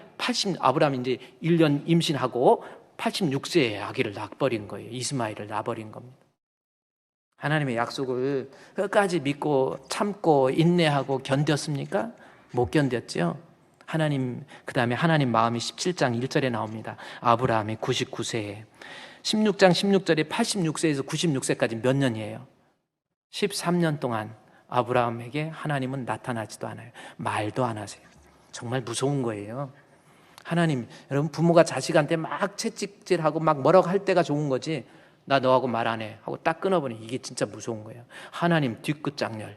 아브라함이 이제 1년 임신하고 86세에 아기를 낳아버린 거예요. 이스마엘을 낳아버린 겁니다. 하나님의 약속을 끝까지 믿고 참고 인내하고 견뎠습니까? 못 견뎠죠. 그 다음에 하나님 마음이 17장 1절에 나옵니다. 아브라함이 99세에 16장 16절에 86세에서 96세까지 몇 년이에요? 13년 동안 아브라함에게 하나님은 나타나지도 않아요. 말도 안 하세요. 정말 무서운 거예요. 하나님, 여러분 부모가 자식한테 막 채찍질하고 막 뭐라고 할 때가 좋은 거지 나 너하고 말 안 해 하고 딱 끊어버리니 이게 진짜 무서운 거예요. 하나님 뒤끝 장렬.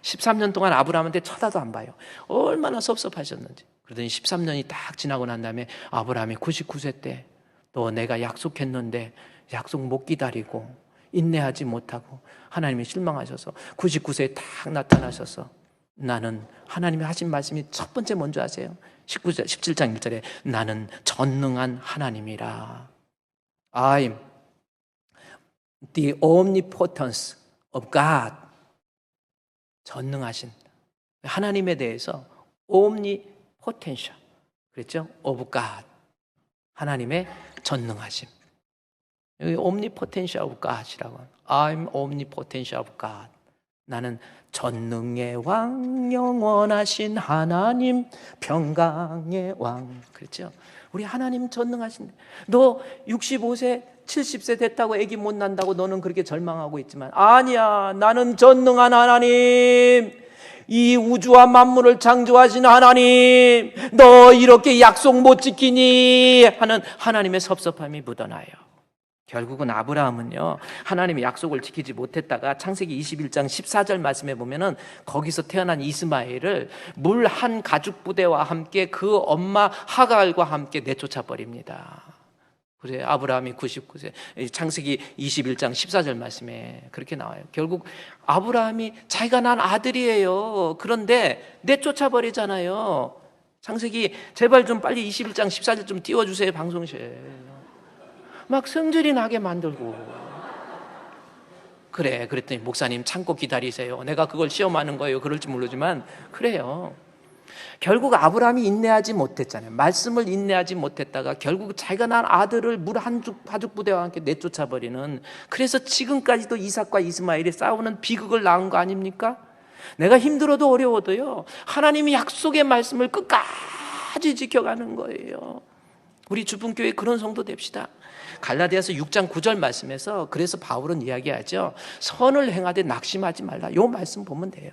13년 동안 아브라함한테 쳐다도 안 봐요. 얼마나 섭섭하셨는지. 그러더니 13년이 딱 지나고 난 다음에 아브라함이 99세 때 너 내가 약속했는데 약속 못 기다리고 인내하지 못하고 하나님이 실망하셔서 99세에 딱 나타나셔서 나는 하나님이 하신 말씀이 첫 번째 뭔지 아세요? 17장 1절에 나는 전능한 하나님이라. I'm the omnipotence of God, 전능하신 하나님에 대해서 omnipotential 그랬죠? of God, 하나님의 전능하심. 여기 omnipotential of God이라고. I'm omnipotential of God. 나는 전능의 왕, 영원하신 하나님, 평강의 왕. 그렇죠? 우리 하나님 전능하신데, 너 65세, 70세 됐다고 아기 못 난다고 너는 그렇게 절망하고 있지만, 아니야, 나는 전능한 하나님, 이 우주와 만물을 창조하신 하나님, 너 이렇게 약속 못 지키니 하는 하나님의 섭섭함이 묻어나요. 결국은 아브라함은요, 하나님의 약속을 지키지 못했다가 창세기 21장 14절 말씀에 보면은 거기서 태어난 이스마엘을 물 한 가죽 부대와 함께 그 엄마 하갈과 함께 내쫓아 버립니다. 그래, 아브라함이 99세, 창세기 21장 14절 말씀에 그렇게 나와요. 결국 아브라함이 자기가 난 아들이에요. 그런데 내쫓아 버리잖아요. 창세기 제발 좀 빨리 21장 14절 좀 띄워주세요, 방송실. 막 성질이 나게 만들고. 그래, 그랬더니 목사님 참고 기다리세요. 내가 그걸 시험하는 거예요. 그럴지 모르지만 그래요. 결국 아브라함이 인내하지 못했잖아요. 말씀을 인내하지 못했다가 결국 자기가 낳은 아들을 물 한 가죽 부대와 함께 내쫓아 버리는, 그래서 지금까지도 이삭과 이스마엘이 싸우는 비극을 낳은 거 아닙니까? 내가 힘들어도 어려워도요, 하나님이 약속의 말씀을 끝까지 지켜가는 거예요. 우리 주분교회 그런 성도 됩시다. 갈라디아서 6장 9절 말씀에서 그래서 바울은 이야기하죠. 선을 행하되 낙심하지 말라. 이 말씀 보면 돼요.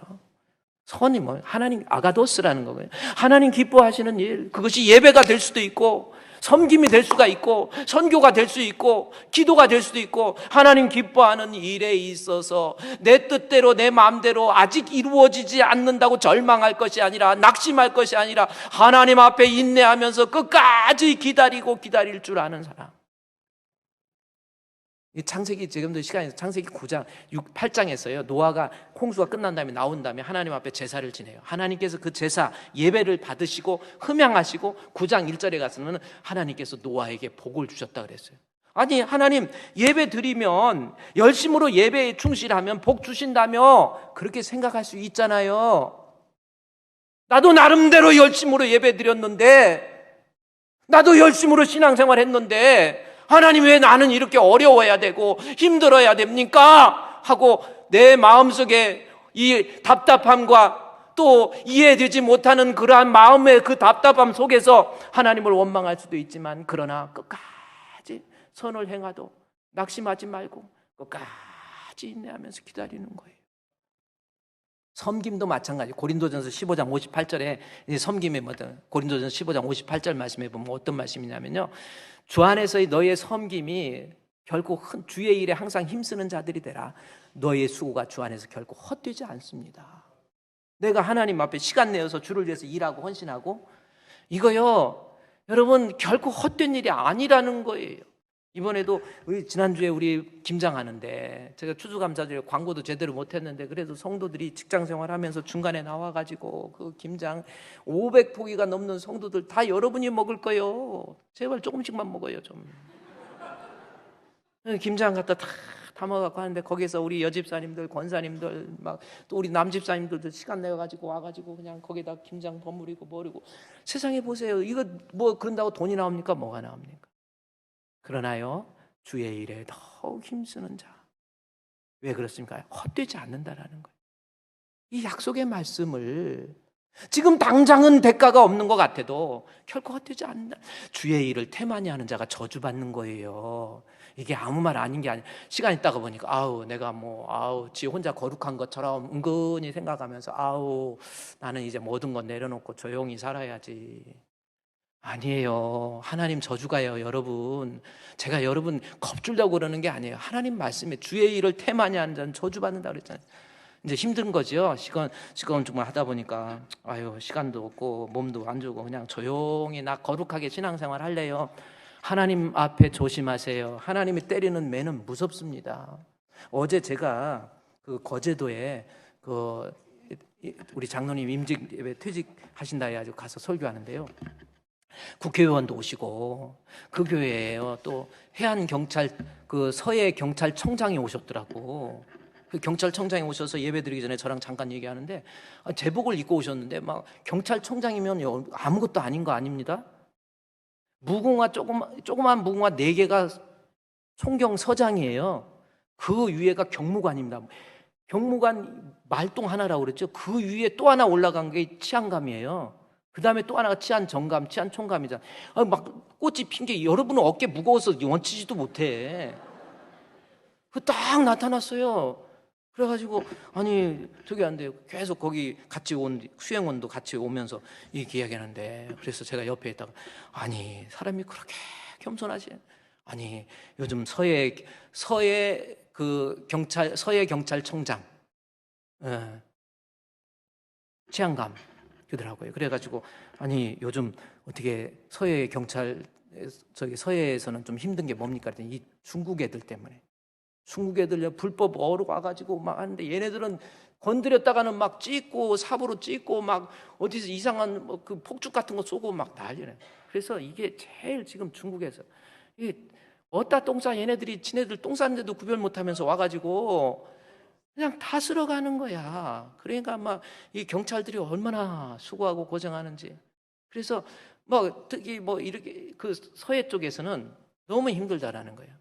선이 뭐 하나님 아가도스라는 거고요. 하나님 기뻐하시는 일, 그것이 예배가 될 수도 있고 섬김이 될 수가 있고 선교가 될 수 있고 기도가 될 수도 있고, 하나님 기뻐하는 일에 있어서 내 뜻대로 내 마음대로 아직 이루어지지 않는다고 절망할 것이 아니라, 낙심할 것이 아니라 하나님 앞에 인내하면서 끝까지 기다리고 기다릴 줄 아는 사람. 창세기, 지금도 시간에서 창세기 9장 8장에서요 노아가 홍수가 끝난 다음에 나온 다음에 하나님 앞에 제사를 지내요. 하나님께서 그 제사 예배를 받으시고 흠양하시고 9장 1절에 가서는 하나님께서 노아에게 복을 주셨다 그랬어요. 아니, 하나님 예배 드리면 열심으로 예배에 충실하면 복 주신다며 그렇게 생각할 수 있잖아요. 나도 나름대로 열심으로 예배 드렸는데, 나도 열심으로 신앙생활 했는데 하나님 왜 나는 이렇게 어려워야 되고 힘들어야 됩니까? 하고 내 마음속에 이 답답함과 또 이해되지 못하는 그러한 마음의 그 답답함 속에서 하나님을 원망할 수도 있지만, 그러나 끝까지 선을 행하도 낙심하지 말고 끝까지 인내하면서 기다리는 거예요. 섬김도 마찬가지. 고린도전서 15장 58절에 섬김의 뭐든, 고린도전서 15장 58절 말씀에 보면 어떤 말씀이냐면요, 주 안에서의 너의 섬김이 결코 주의 일에 항상 힘쓰는 자들이 되라. 너의 수고가 주 안에서 결코 헛되지 않습니다. 내가 하나님 앞에 시간 내어서 주를 위해서 일하고 헌신하고, 이거요 여러분 결코 헛된 일이 아니라는 거예요. 이번에도 지난주에 우리 김장하는데 제가 추수감사절 광고도 제대로 못했는데, 그래도 성도들이 직장생활 하면서 중간에 나와가지고 그 김장 500포기가 넘는 성도들 다 여러분이 먹을 거예요. 제발 조금씩만 먹어요 좀. 김장 갖다 다 담아갖고 하는데, 거기서 우리 여집사님들, 권사님들, 막 또 우리 남집사님들도 시간 내가지고 와가지고 그냥 거기다 김장 버무리고 버리고. 세상에 보세요. 이거 뭐 그런다고 돈이 나옵니까? 뭐가 나옵니까? 그러나요, 주의 일에 더욱 힘쓰는 자, 왜 그렇습니까? 헛되지 않는다라는 거예요. 이 약속의 말씀을 지금 당장은 대가가 없는 것 같아도 결코 헛되지 않는다. 주의 일을 태만히 하는 자가 저주받는 거예요. 이게 아무 말 아닌 게 아니에요. 시간 있다가 보니까 내가 지 혼자 거룩한 것처럼 은근히 생각하면서 나는 이제 모든 건 내려놓고 조용히 살아야지. 아니에요. 하나님 저주가요, 여러분. 제가 여러분 겁줄다고 그러는 게 아니에요. 하나님 말씀에 주의 일을 태만히 하는 자는 저주받는다 그랬잖아요. 이제 힘든 거죠. 시간 정말 하다 보니까 시간도 없고 몸도 안 좋고 그냥 조용히 나 거룩하게 신앙생활 할래요. 하나님 앞에 조심하세요. 하나님이 때리는 매는 무섭습니다. 어제 제가 그 거제도에 우리 장로님 임직 예배 퇴직하신다 해가지고 가서 설교하는데요. 국회의원도 오시고 그 교회에요 또 해안 경찰 그 서해 경찰청장이 오셨더라고. 그 경찰청장이 오셔서 예배드리기 전에 저랑 잠깐 얘기하는데 제복을 입고 오셨는데 막 경찰청장이면 아무것도 아닌 거 아닙니다. 무궁화 조그만 무궁화 4개가 총경서장이에요. 그 위에가 경무관입니다. 경무관 말동 하나라고 그랬죠. 그 위에 또 하나 올라간 게 치안감이에요. 그 다음에 또 하나가 치안정감, 치안총감이잖아. 막 꽃이 핀 게 여러분은 어깨 무거워서 원치지도 못해. 그 딱 나타났어요. 그래가지고 아니 저기 안 돼요. 계속 거기 같이 온 수행원도 같이 오면서 이렇게 이야기하는데, 그래서 제가 옆에 있다가 아니 사람이 그렇게 겸손하지? 아니 요즘 서해 그 서해 경찰청장 치안감 그러더라고요. 그래가지고 아니 요즘 어떻게 서해 경찰 서해에서는 좀 힘든 게 뭡니까? 그랬더니 이 중국 애들 때문에. 중국 애들 불법 어록 와가지고 막 하는데 얘네들은 건드렸다가는 막 찢고 삽으로 찢고 막 어디서 이상한 그 폭죽 같은 거 쏘고 막 난리네. 그래서 이게 제일 지금 중국에서 이 어디다 똥 싸, 얘네들이 지네들 똥 쌌는데도 구별 못하면서 와가지고 그냥 다 쓸어가는 거야. 그러니까 막 이 경찰들이 얼마나 수고하고 고생하는지. 그래서 뭐 특히 뭐 이렇게 그 서해 쪽에서는 너무 힘들다라는 거예요.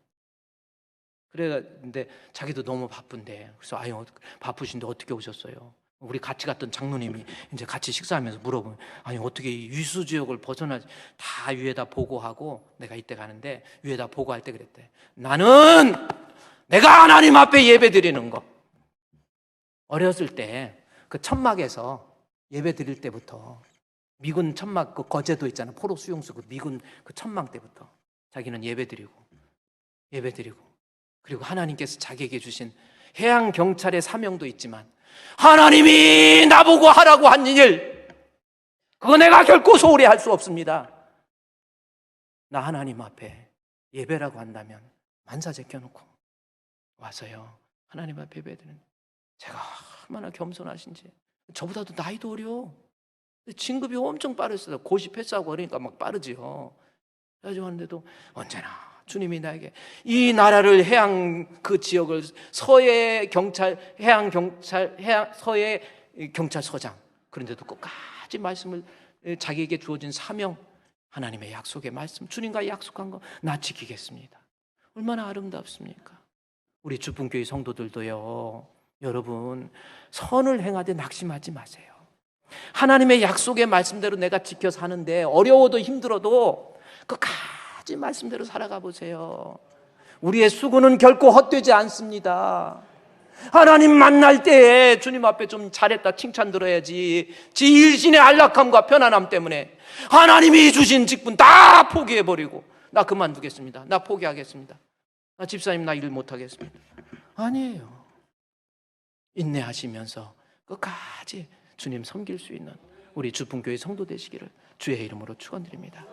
그래근데 자기도 너무 바쁜데, 그래서 아유 바쁘신데 어떻게 오셨어요? 우리 같이 갔던 장로님이 이제 같이 식사하면서 물어보면 아니 어떻게 이 위수 지역을 벗어나지? 다 위에다 보고하고 내가 이때 가는데 위에다 보고할 때 그랬대. 나는 내가 하나님 앞에 예배 드리는 거. 어렸을 때 그 천막에서 예배 드릴 때부터 미군 천막 그 거제도 있잖아. 포로 수용소 그 미군 그 천막 때부터 자기는 예배 드리고 그리고 하나님께서 자기에게 주신 해양 경찰의 사명도 있지만 하나님이 나보고 하라고 한 일, 그거 내가 결코 소홀히 할 수 없습니다. 나 하나님 앞에 예배라고 한다면 만사 제껴놓고 와서요 하나님 앞에 예배드리는, 제가 얼마나 겸손하신지. 저보다도 나이도 어려. 진급이 엄청 빠르셨어요. 고시 패스하고 그러니까 막 빠르지요. 그래가지고 하는데도 언제나 주님이 나에게 이 나라를 해양 그 지역을 서해 경찰서장, 그런데도 끝까지 말씀을, 자기에게 주어진 사명, 하나님의 약속의 말씀, 주님과 약속한 거 나 지키겠습니다. 얼마나 아름답습니까? 우리 주분교회 성도들도요, 여러분 선을 행하되 낙심하지 마세요. 하나님의 약속의 말씀대로 내가 지켜 사는데 어려워도 힘들어도 끝까지 말씀대로 살아가 보세요. 우리의 수고는 결코 헛되지 않습니다. 하나님 만날 때에 주님 앞에 좀 잘했다 칭찬 들어야지. 지 일신의 안락함과 편안함 때문에 하나님이 주신 직분 다 포기해버리고 나 그만두겠습니다, 나 포기하겠습니다, 나 집사님 나 일 못하겠습니다. 아니에요. 인내하시면서 끝까지 주님 섬길 수 있는 우리 주분교회 성도 되시기를 주의 이름으로 축원드립니다.